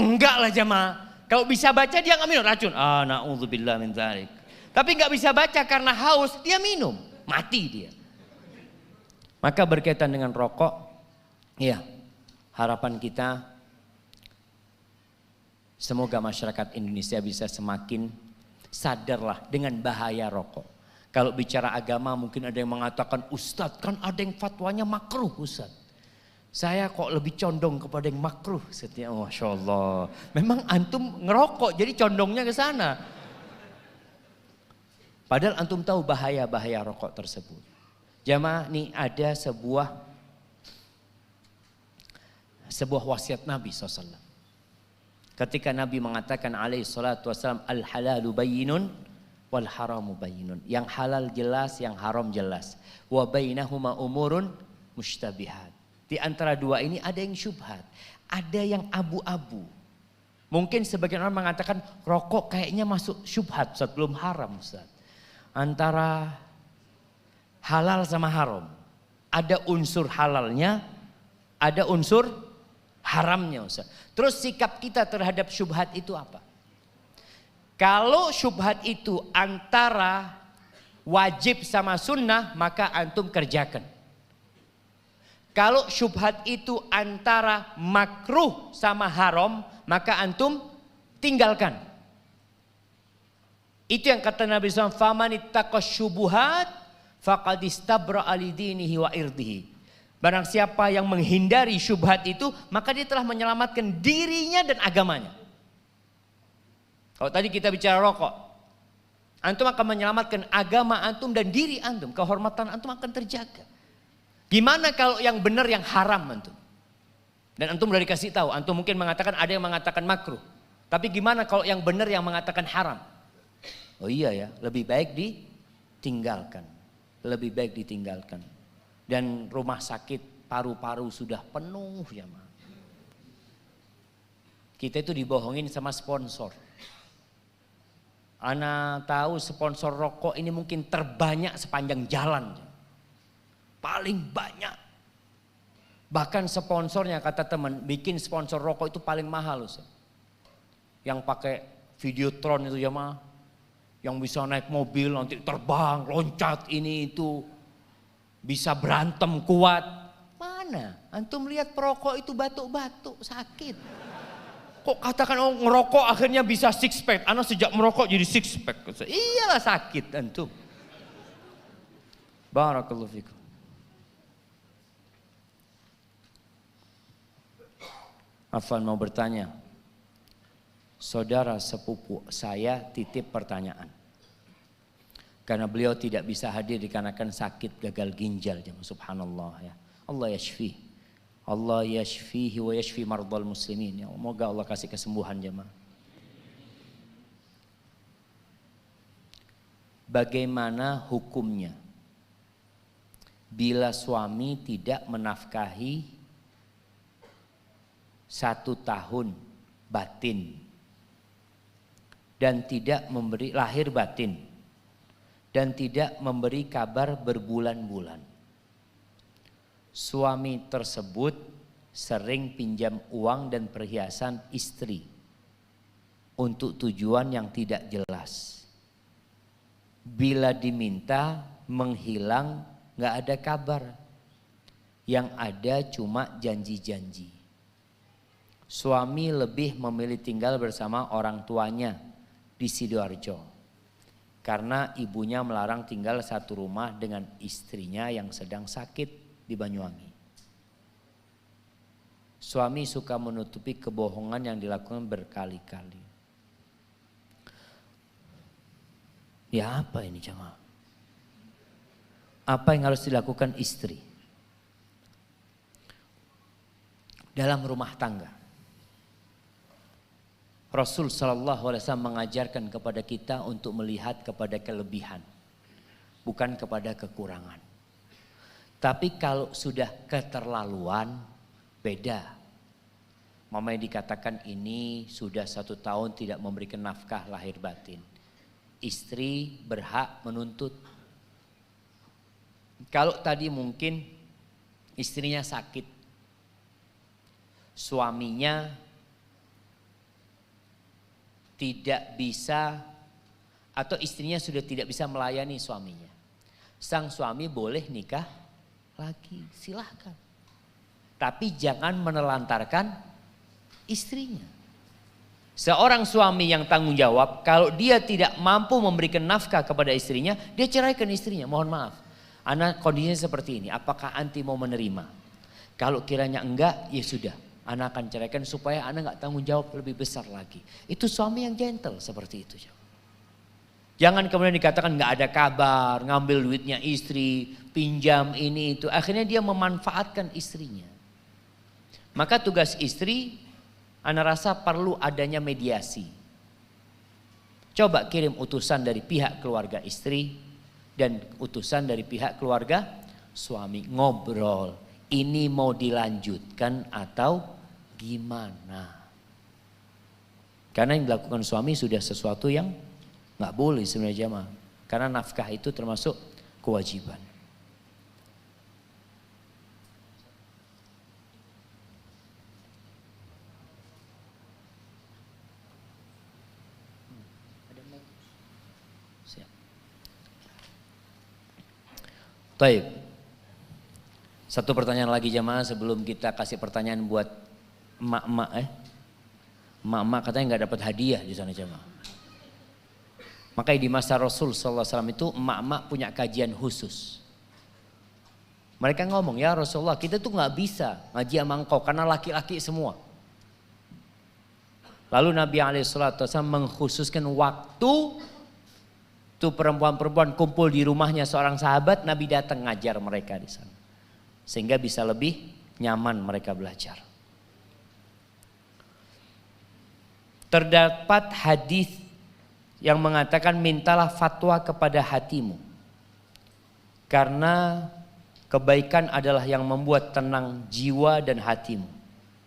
Enggak lah jemaah. Kalau bisa baca dia nggak minum racun. Na'udzubillah min dzalik. Tapi nggak bisa baca karena haus dia minum mati dia. Maka berkaitan dengan rokok, ya harapan kita. Semoga masyarakat Indonesia bisa semakin sadarlah dengan bahaya rokok. Kalau bicara agama mungkin ada yang mengatakan Ustadz kan ada yang fatwanya makruh Ustadz. Saya kok lebih condong kepada yang makruh. Setiap Masya Allah. Memang antum ngerokok jadi condongnya ke sana. Padahal antum tahu bahaya-bahaya rokok tersebut. Jamaah nih ada sebuah wasiat Nabi SAW. Ketika Nabi mengatakan alaihi salatu wassalam al halalu bayyinun wal haramu bayyinun. Yang halal jelas, yang haram jelas. Wa bainahuma umurun mushtabihat. Di antara dua ini ada yang syubhat, ada yang abu-abu. Mungkin sebagian orang mengatakan rokok kayaknya masuk syubhat Ustaz, belum haram Ustaz. Antara halal sama haram. Ada unsur halalnya, ada unsur haramnya Ustaz. Terus sikap kita terhadap syubhat itu apa? Kalau syubhat itu antara wajib sama sunnah maka antum kerjakan. Kalau syubhat itu antara makruh sama haram, maka antum tinggalkan. Itu yang kata Nabi SAW, faman ittaqa syubuhat faqad istabra'a lidinihi wa irdihi. Barang siapa yang menghindari syubhat itu, maka dia telah menyelamatkan dirinya dan agamanya. Kalau tadi kita bicara rokok, antum akan menyelamatkan agama antum dan diri antum, kehormatan antum akan terjaga. Gimana kalau yang benar yang haram antum? Dan antum udah dikasih tahu, antum mungkin mengatakan, ada yang mengatakan makruh. Tapi gimana kalau yang benar yang mengatakan haram? Oh iya ya, lebih baik ditinggalkan. Lebih baik ditinggalkan. Dan rumah sakit paru-paru sudah penuh ya, Ma. Kita itu dibohongin sama sponsor. Ana tahu sponsor rokok ini mungkin terbanyak sepanjang jalan. Paling banyak. Bahkan sponsornya kata teman, bikin sponsor rokok itu paling mahal. Ustaz. Yang pakai Videotron itu ya, Ma. Yang bisa naik mobil nanti terbang, loncat ini itu. Bisa berantem kuat. Mana? Antum lihat perokok itu batuk-batuk sakit. Kok katakan oh ngerokok akhirnya bisa six pack. Ana sejak merokok jadi six pack. Iyalah sakit antum. Barakallahu fikum. Afwan mau bertanya. Saudara sepupu saya titip pertanyaan. Karena beliau tidak bisa hadir dikarenakan sakit gagal ginjal. Subhanallah ya. Allah yashfi. Allah yashfihi wa yashfi mardal muslimin. Ya, semoga Allah kasih kesembuhan jemaah. Bagaimana hukumnya bila suami tidak menafkahi 1 tahun batin dan tidak memberi lahir batin dan tidak memberi kabar berbulan-bulan. Suami tersebut sering pinjam uang dan perhiasan istri untuk tujuan yang tidak jelas. Bila diminta menghilang, gak ada kabar. Yang ada cuma janji-janji. Suami lebih memilih tinggal bersama orang tuanya di Sidoarjo. Karena ibunya melarang tinggal satu rumah dengan istrinya yang sedang sakit di Banyuwangi. Suami suka menutupi kebohongan yang dilakukan berkali-kali. Ya apa ini jemaah? Apa yang harus dilakukan istri dalam rumah tangga? Rasul sallallahu alaihi wasallam mengajarkan kepada kita untuk melihat kepada kelebihan, bukan kepada kekurangan. Tapi kalau sudah keterlaluan, beda. Mamanya dikatakan ini sudah 1 tahun tidak memberikan nafkah lahir batin. Istri berhak menuntut. Kalau tadi mungkin istrinya sakit, suaminya tidak bisa atau istrinya sudah tidak bisa melayani suaminya. Sang suami boleh nikah lagi, silahkan. Tapi jangan menelantarkan istrinya. Seorang suami yang tanggung jawab, kalau dia tidak mampu memberikan nafkah kepada istrinya, dia ceraikan istrinya. Mohon maaf, ana kondisinya seperti ini, apakah anti mau menerima? Kalau kiranya enggak, ya sudah. Anak akan ceraikan supaya anak gak tanggung jawab lebih besar lagi. Itu suami yang gentle seperti itu. Jangan kemudian dikatakan gak ada kabar, ngambil duitnya istri, pinjam ini itu. Akhirnya dia memanfaatkan istrinya. Maka tugas istri, anak rasa perlu adanya mediasi. Coba kirim utusan dari pihak keluarga istri dan utusan dari pihak keluarga suami. Ngobrol, ini mau dilanjutkan atau gimana? Karena yang dilakukan suami sudah sesuatu yang gak boleh sebenarnya jemaah. Karena nafkah itu termasuk kewajiban. Taib. Satu pertanyaan lagi jemaah sebelum kita kasih pertanyaan buat emak-emak. Emak-emak katanya nggak dapat hadiah di sana jemaah. Makanya di masa Rasul SAW itu emak-emak punya kajian khusus. Mereka ngomong, ya Rasulullah kita tuh nggak bisa ngaji sama engkau karena laki-laki semua. Lalu Nabi SAW mengkhususkan waktu tuh perempuan-perempuan kumpul di rumahnya seorang sahabat, Nabi datang ngajar mereka di sana. Sehingga bisa lebih nyaman mereka belajar. Terdapat hadis yang mengatakan mintalah fatwa kepada hatimu. Karena kebaikan adalah yang membuat tenang jiwa dan hatimu.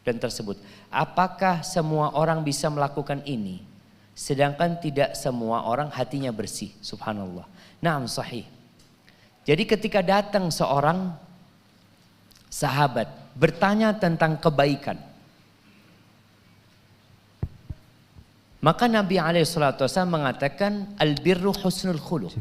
Dan tersebut, apakah semua orang bisa melakukan ini? Sedangkan tidak semua orang hatinya bersih. Subhanallah. Naam sahih. Jadi ketika datang seorang sahabat bertanya tentang kebaikan. Maka Nabi SAW mengatakan albirru husnul khuluq.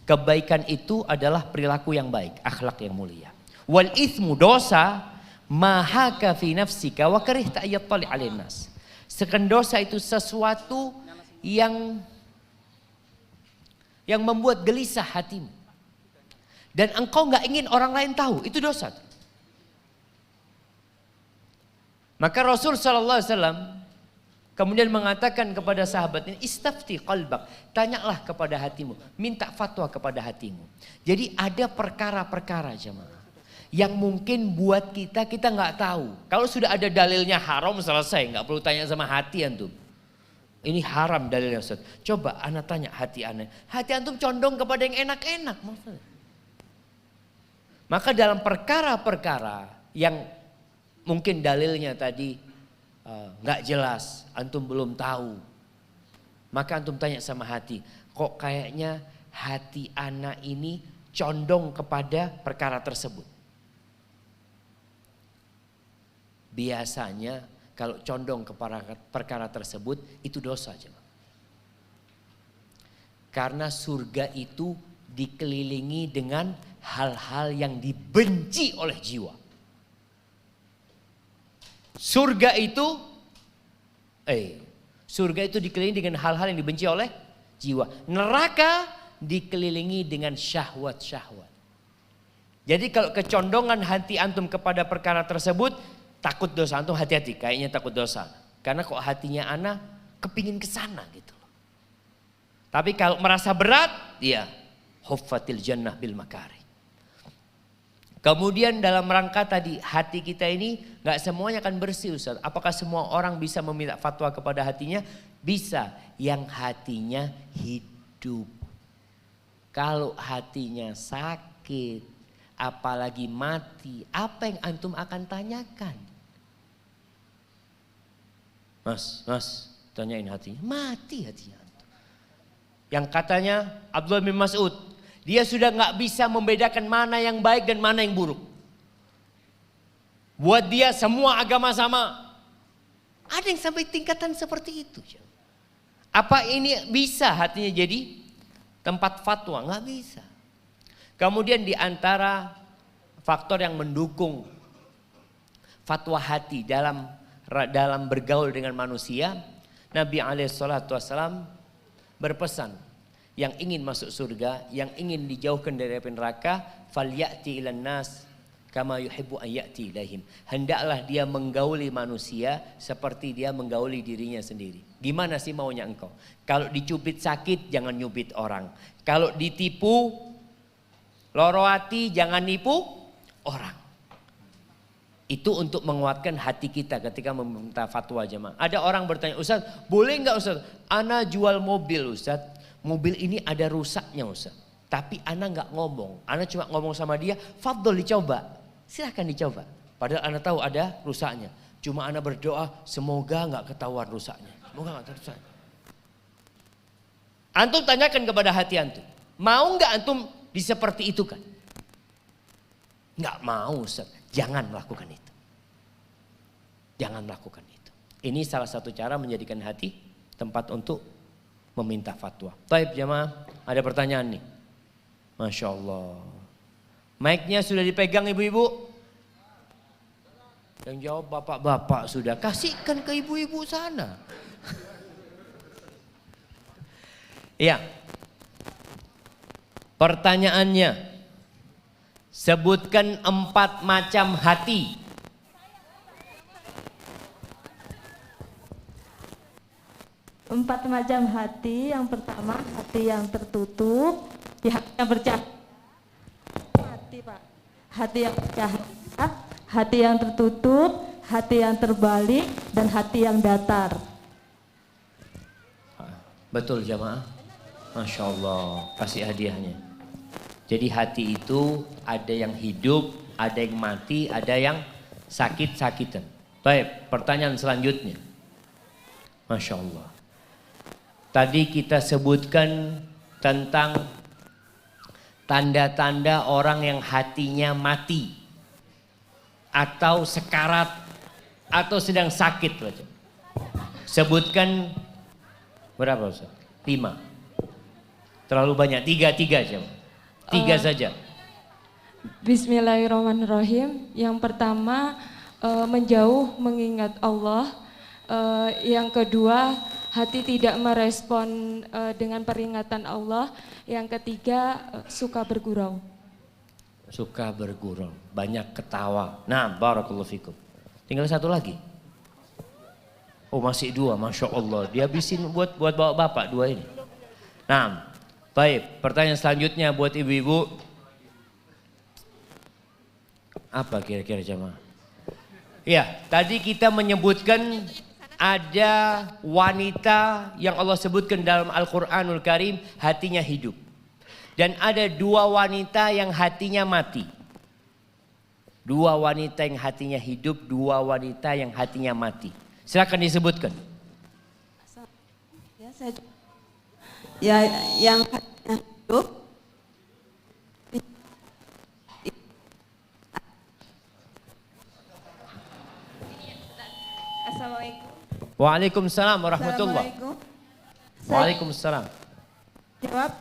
Kebaikan itu adalah perilaku yang baik, akhlak yang mulia. Wal ithmu dosa mahaka fi nafsika wa karihta ayattali 'alain nas. Sedangkan dosa itu sesuatu yang membuat gelisah hatimu. Dan engkau nggak ingin orang lain tahu, itu dosa. Maka Rasul SAW kemudian mengatakan kepada sahabat ini, istafti qalbak, tanyalah kepada hatimu, minta fatwa kepada hatimu. Jadi ada perkara-perkara jemaah yang mungkin buat kita nggak tahu. Kalau sudah ada dalilnya haram selesai, nggak perlu tanya sama hati antum. Ini haram dalilnya Ustaz. Coba ana tanya hati ana. Hati antum condong kepada yang enak-enak maksudnya. Maka dalam perkara-perkara yang mungkin dalilnya tadi nggak jelas, antum belum tahu. Maka antum tanya sama hati, kok kayaknya hati anak ini condong kepada perkara tersebut. Biasanya kalau condong kepada perkara tersebut itu dosa aja. Karena surga itu dikelilingi dengan hal-hal yang dibenci oleh jiwa. Surga itu dikelilingi dengan hal-hal yang dibenci oleh jiwa. Neraka dikelilingi dengan syahwat-syahwat. Jadi kalau kecondongan hati antum kepada perkara tersebut, takut dosa antum, hati-hati, kayaknya takut dosa. Karena kok hatinya ana kepingin kesana gitu. Tapi kalau merasa berat, ya huffatil jannah bil makari. Kemudian dalam rangka tadi hati kita ini gak semuanya akan bersih Ustaz. Apakah semua orang bisa meminta fatwa kepada hatinya? Bisa, yang hatinya hidup. Kalau hatinya sakit, apalagi mati, apa yang antum akan tanyakan? Mas, tanyain hatinya. Mati hatinya. Yang katanya Abdullah bin Mas'ud, dia sudah gak bisa membedakan mana yang baik dan mana yang buruk. Buat dia semua agama sama. Ada yang sampai tingkatan seperti itu. Apa ini bisa hatinya jadi tempat fatwa? Gak bisa. Kemudian di antara faktor yang mendukung fatwa hati dalam bergaul dengan manusia, Nabi SAW berpesan, yang ingin masuk surga, yang ingin dijauhkan dari api neraka, falyati ilan nas kama yuhibbu an ya'ti ilaihim. Hendaklah dia menggauli manusia seperti dia menggauli dirinya sendiri. Gimana sih maunya engkau? Kalau dicubit sakit jangan nyubit orang. Kalau ditipu loro hati jangan nipu orang. Itu untuk menguatkan hati kita ketika meminta fatwa jemaah. Ada orang bertanya, Ustaz, boleh enggak Ustaz? Ana jual mobil Ustaz. Mobil ini ada rusaknya Ustaz. Tapi ana gak ngomong. Ana cuma ngomong sama dia, fadhol dicoba. Silahkan dicoba. Padahal ana tahu ada rusaknya. Cuma ana berdoa, semoga gak ketahuan rusaknya. Semoga gak ketahuan. Antum tanyakan kepada hati antum. Mau gak antum diseperti itu kan? Gak mau Ustaz. Jangan melakukan itu. Jangan melakukan itu. Ini salah satu cara menjadikan hati tempat untuk meminta fatwa. Taib jamaah, ada pertanyaan nih. Masya Allah. Mic-nya sudah dipegang ibu-ibu? Yang jawab bapak-bapak sudah. Kasihkan ke ibu-ibu sana. Ya. Pertanyaannya. Sebutkan 4 macam hati. Empat macam hati. Yang pertama hati yang tertutup, hati yang bercahaya, hati yang bercahaya, hati yang tertutup, hati yang terbalik, dan hati yang datar. Betul jamaah? Masya Allah, kasih hadiahnya. Jadi hati itu ada yang hidup, ada yang mati, ada yang sakit-sakitan. Baik, pertanyaan selanjutnya. Masya Allah. Tadi kita sebutkan tentang tanda-tanda orang yang hatinya mati. Atau sekarat, atau sedang sakit. Sebutkan berapa Ustaz? 5. Terlalu banyak, 3 aja. 3 saja. Bismillahirrahmanirrahim. Yang pertama menjauh mengingat Allah. Yang kedua hati tidak merespon dengan peringatan Allah. Yang ketiga suka bergurau. Suka bergurau, banyak ketawa. Nah, barakallahu fikum. Tinggal 1 lagi. Oh masih 2, Masya Allah. Dihabisin buat bawa bapak 2 ini. Nah, baik. Pertanyaan selanjutnya buat ibu-ibu. Apa kira-kira jemaah? Ya, tadi kita menyebutkan ada wanita yang Allah sebutkan dalam Al-Quranul Karim hatinya hidup. Dan ada 2 wanita yang hatinya mati. 2 wanita yang hatinya hidup, 2 wanita yang hatinya mati. Silakan disebutkan. Ya, yang hatinya hidup. Assalamualaikum. Waalaikumsalam warahmatullahi. Waalaikumsalam. Jawab.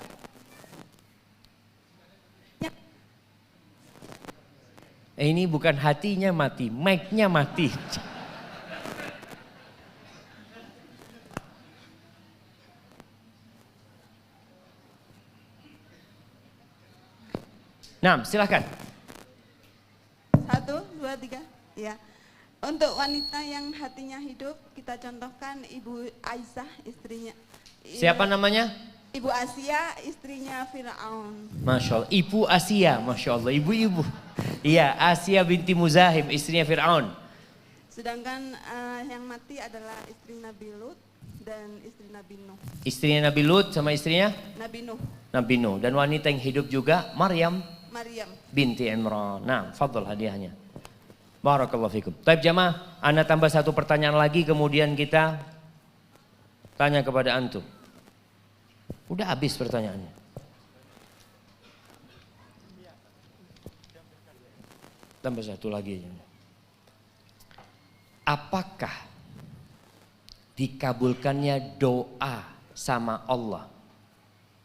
Ini bukan hatinya mati, mic-nya mati. Nah, silakan. 1, 2, 3. Ya. Untuk wanita yang hatinya hidup, kita contohkan Ibu Aisyah, istrinya. Siapa namanya? Ibu Asia, istrinya Fir'aun. Masya Allah, Ibu Asia, Masya Allah, ibu-ibu. Iya, Asia binti Muzahim, istrinya Fir'aun. Sedangkan yang mati adalah istri Nabi Lut dan istri Nabi Nuh. Istrinya Nabi Lut sama istrinya? Nabi Nuh. Nabi Nuh. Dan wanita yang hidup juga Maryam binti Imran. Nah, fadl hadiahnya. Barakallahu fikum. Taib jamaah, ana tambah 1 pertanyaan lagi kemudian kita tanya kepada antum. Udah habis pertanyaannya. Tambah 1 lagi. Apakah dikabulkannya doa sama Allah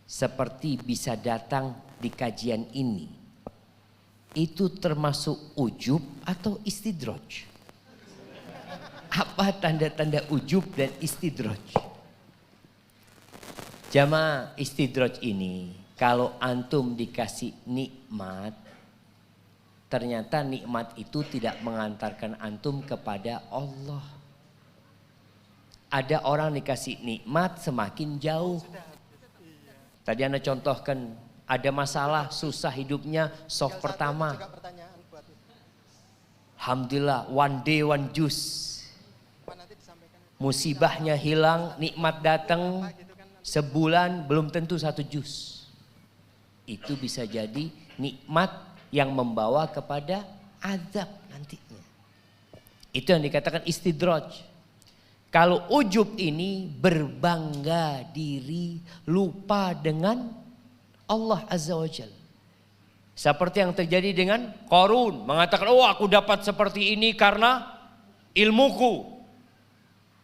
seperti bisa datang di kajian ini? Itu termasuk ujub atau istidraj? Apa tanda-tanda ujub dan istidraj? Jamaah, istidraj ini kalau antum dikasih nikmat, ternyata nikmat itu tidak mengantarkan antum kepada Allah. Ada orang dikasih nikmat semakin jauh. Tadi Anda contohkan ada masalah susah hidupnya soft pertama. Alhamdulillah one day one juice. Musibahnya hilang, nikmat datang. Sebulan belum tentu 1 jus. Itu bisa jadi nikmat yang membawa kepada azab nantinya. Itu yang dikatakan istidraj. Kalau ujub ini berbangga diri, lupa dengan Allah Azza wa Jalla. Seperti yang terjadi dengan Qarun, mengatakan, oh aku dapat seperti ini karena ilmuku.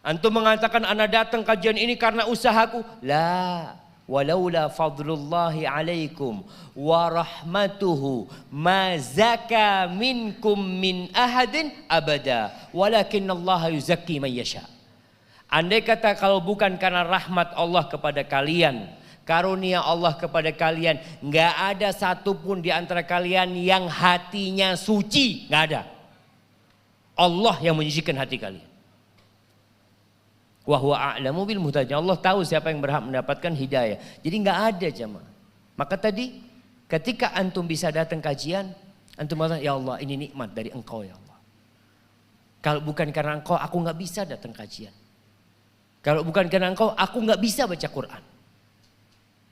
Antum mengatakan anak datang kajian ini karena usahaku. Lah, walaula fadlullahi alaikum wa rahmatuhu ma zaka minkum min ahadin abada walakinallaha yuzakki man yasha. Andai kata kalau bukan karena rahmat Allah kepada kalian, karunia Allah kepada kalian, nggak ada satupun di antara kalian yang hatinya suci, nggak ada. Allah yang menyucikan hati kalian. Wa huwa a'lamu bil muhtadin. Allah tahu siapa yang berhak mendapatkan hidayah. Jadi nggak ada jemaah. Maka tadi ketika antum bisa datang kajian, antum mengatakan, ya Allah ini nikmat dari Engkau ya Allah. Kalau bukan karena Engkau, aku nggak bisa datang kajian. Kalau bukan karena Engkau, aku nggak bisa baca Quran.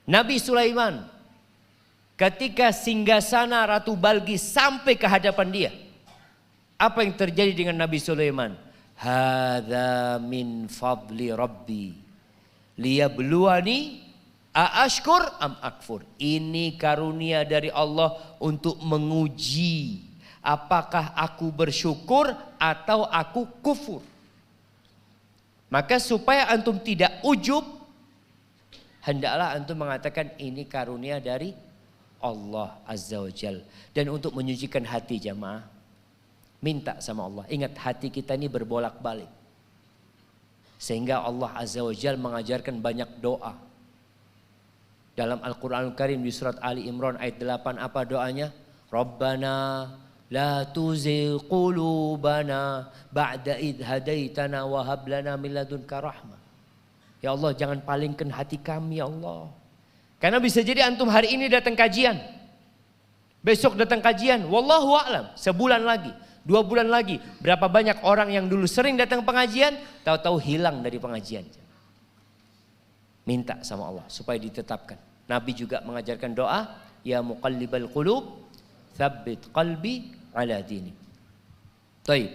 Nabi Sulaiman ketika singgasana Ratu Balqis sampai ke hadapan dia, apa yang terjadi dengan Nabi Sulaiman? Hadza min fadli rabbi liyabluwani aashkur am akfur. Ini karunia dari Allah untuk menguji apakah aku bersyukur atau aku kufur. Maka supaya antum tidak ujub, hendaklah antum mengatakan ini karunia dari Allah Azza wa Jal. Dan untuk menyucikan hati jamaah, minta sama Allah. Ingat hati kita ini berbolak-balik. Sehingga Allah Azza wa Jal mengajarkan banyak doa. Dalam Al-Quranul Karim di surat Ali Imran ayat 8 apa doanya? Rabbana la tuzigh qulubana ba'da idh hadaitana wa hab lana min ladunka rahmah. Ya Allah, jangan palingkan hati kami ya Allah. Karena bisa jadi antum hari ini datang kajian, besok datang kajian, wallahu a'lam, sebulan lagi, 2 bulan lagi, berapa banyak orang yang dulu sering datang pengajian, tahu-tahu hilang dari pengajian. Minta sama Allah supaya ditetapkan. Nabi juga mengajarkan doa, ya muqallibal qulub, tsabbit qalbi ala dini. Baik.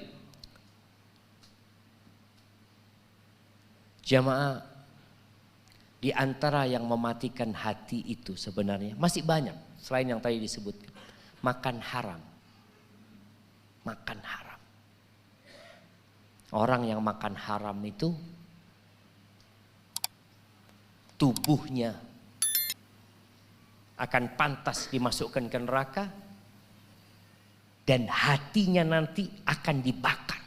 Jamaah, di antara yang mematikan hati itu sebenarnya masih banyak selain yang tadi disebutkan. Makan haram. Makan haram. Orang yang makan haram itu tubuhnya akan pantas dimasukkan ke neraka dan hatinya nanti akan dibakar.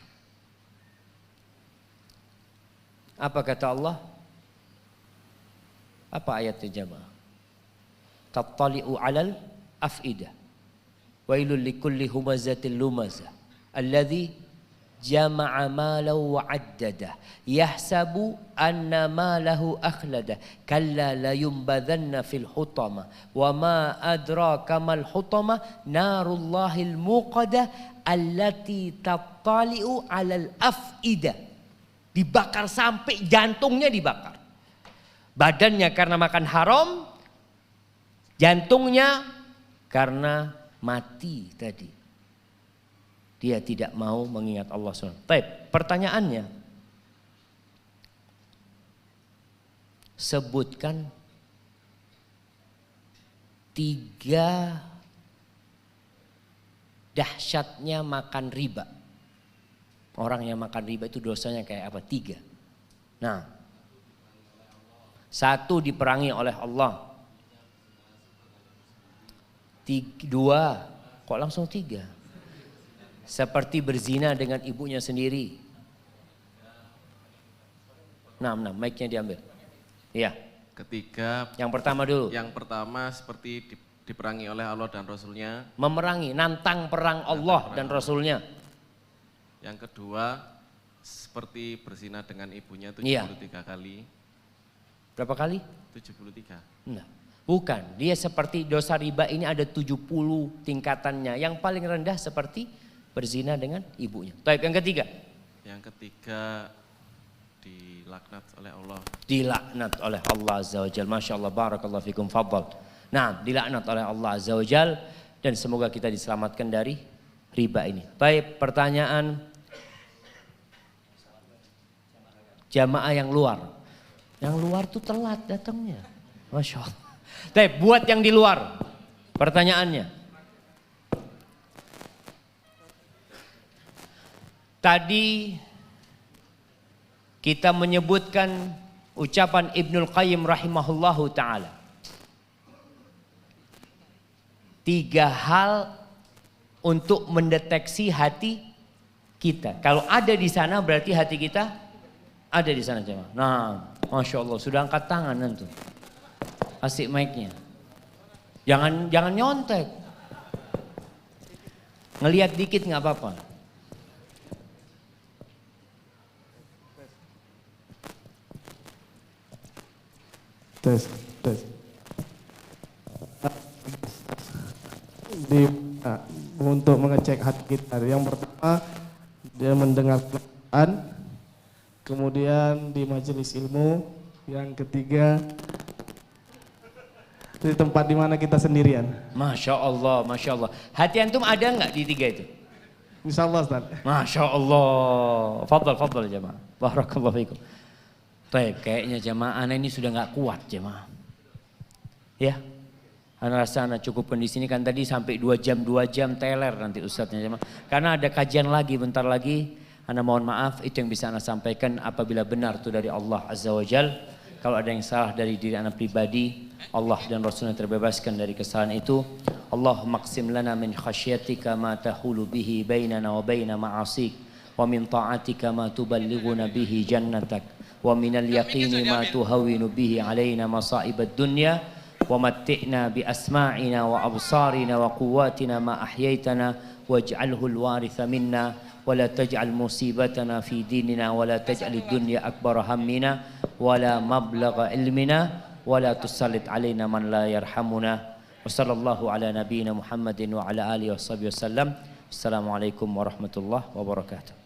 Apa kata Allah? Apa ayatnya jamaah? Tattali'u 'alal af'idah. Wailul likulli humazatil lumazah. Alladzi jama'a malahu wa 'addadah. Yahsabu anna malahu akhladah. Kalla la yumbadhanna fil hutama. Wa ma adraka mal hutama narullahil muqadah allati tattali'u 'alal af'idah. Dibakar sampai jantungnya dibakar. Badannya karena makan haram, jantungnya karena mati tadi. Dia tidak mau mengingat Allah SWT. Baik, pertanyaannya, sebutkan 3 dahsyatnya makan riba. Orang yang makan riba itu dosanya kayak apa? 3. Nah, 1 diperangi oleh Allah. 2, kok langsung 3? Seperti berzina dengan ibunya sendiri. 6, mic-nya diambil. Iya. Ketiga, yang pertama dulu. Yang pertama seperti diperangi oleh Allah dan Rasulnya. Memerangi, nantang perang Allah dan Rasulnya. Yang kedua, seperti berzina dengan ibunya 73 kali. Berapa kali? 73. Enggak. Bukan, dia seperti dosa riba ini ada 70 tingkatannya. Yang paling rendah seperti berzina dengan ibunya. Baik, yang ketiga. Yang ketiga, dilaknat oleh Allah. Dilaknat oleh Allah Azza wa Jal. Masya Allah, barakallahu fikum, fadhal. Nah, dilaknat oleh Allah Azza wa Jal. Dan semoga kita diselamatkan dari riba ini. Baik, pertanyaan jamaah yang luar. Yang luar tuh telat datangnya. Masya Allah. Baik, buat yang di luar. Pertanyaannya. Tadi kita menyebutkan ucapan Ibnul Qayyim rahimahullahu ta'ala. 3 hal untuk mendeteksi hati kita. Kalau ada di sana berarti hati kita ada di sana jemaah. Nah, Masya Allah sudah angkat tangan nanti. Asik mic-nya. Jangan nyontek. Ngelihat dikit nggak apa-apa. Tes. Untuk mengecek hati kita, yang pertama dia mendengar Quran, kemudian di majelis ilmu, yang ketiga di tempat di mana kita sendirian. Masya Allah, Masya Allah. Hati antum ada nggak di 3 itu? Insyaallah Ustaz. Masya Allah. Fadal jemaah. Barakallahu fikum. Baik, kayaknya jemaah ana ini sudah nggak kuat jemaah. Ya, ana rasa ana cukupkan di sini kan tadi sampai 2 jam teler nanti ustadznya jemaah. Karena ada kajian lagi bentar lagi. Ana mohon maaf, itu yang bisa ana sampaikan apabila benar itu dari Allah Azza wa Jal. Kalau ada yang salah dari diri ana pribadi, Allah dan Rasulnya terbebaskan dari kesalahan itu. Allahumma qsim lana min khasyatika ma tahulu bihi bainana wa baina ma'asik, wa min ta'atika ma tuballighuna bihi jannatak, wa minal yaqini ma tuhawwinu bihi alaina masa'ibad dunya, wa matti'na bi asma'ina wa absarina wa quwwatina ma ahyaitana waj'alhu al-waritha minna wa la taj'al musibatana fi dinina wa la taj'al ad-dunya akbar hammina wa la mablagha ilmina wa la tusallit alaina man la yarhamuna. Wa sallallahu ala nabiyyina Muhammadin wa ala alihi washabihi wasallam. Assalamualaikum warahmatullahi wabarakatuh.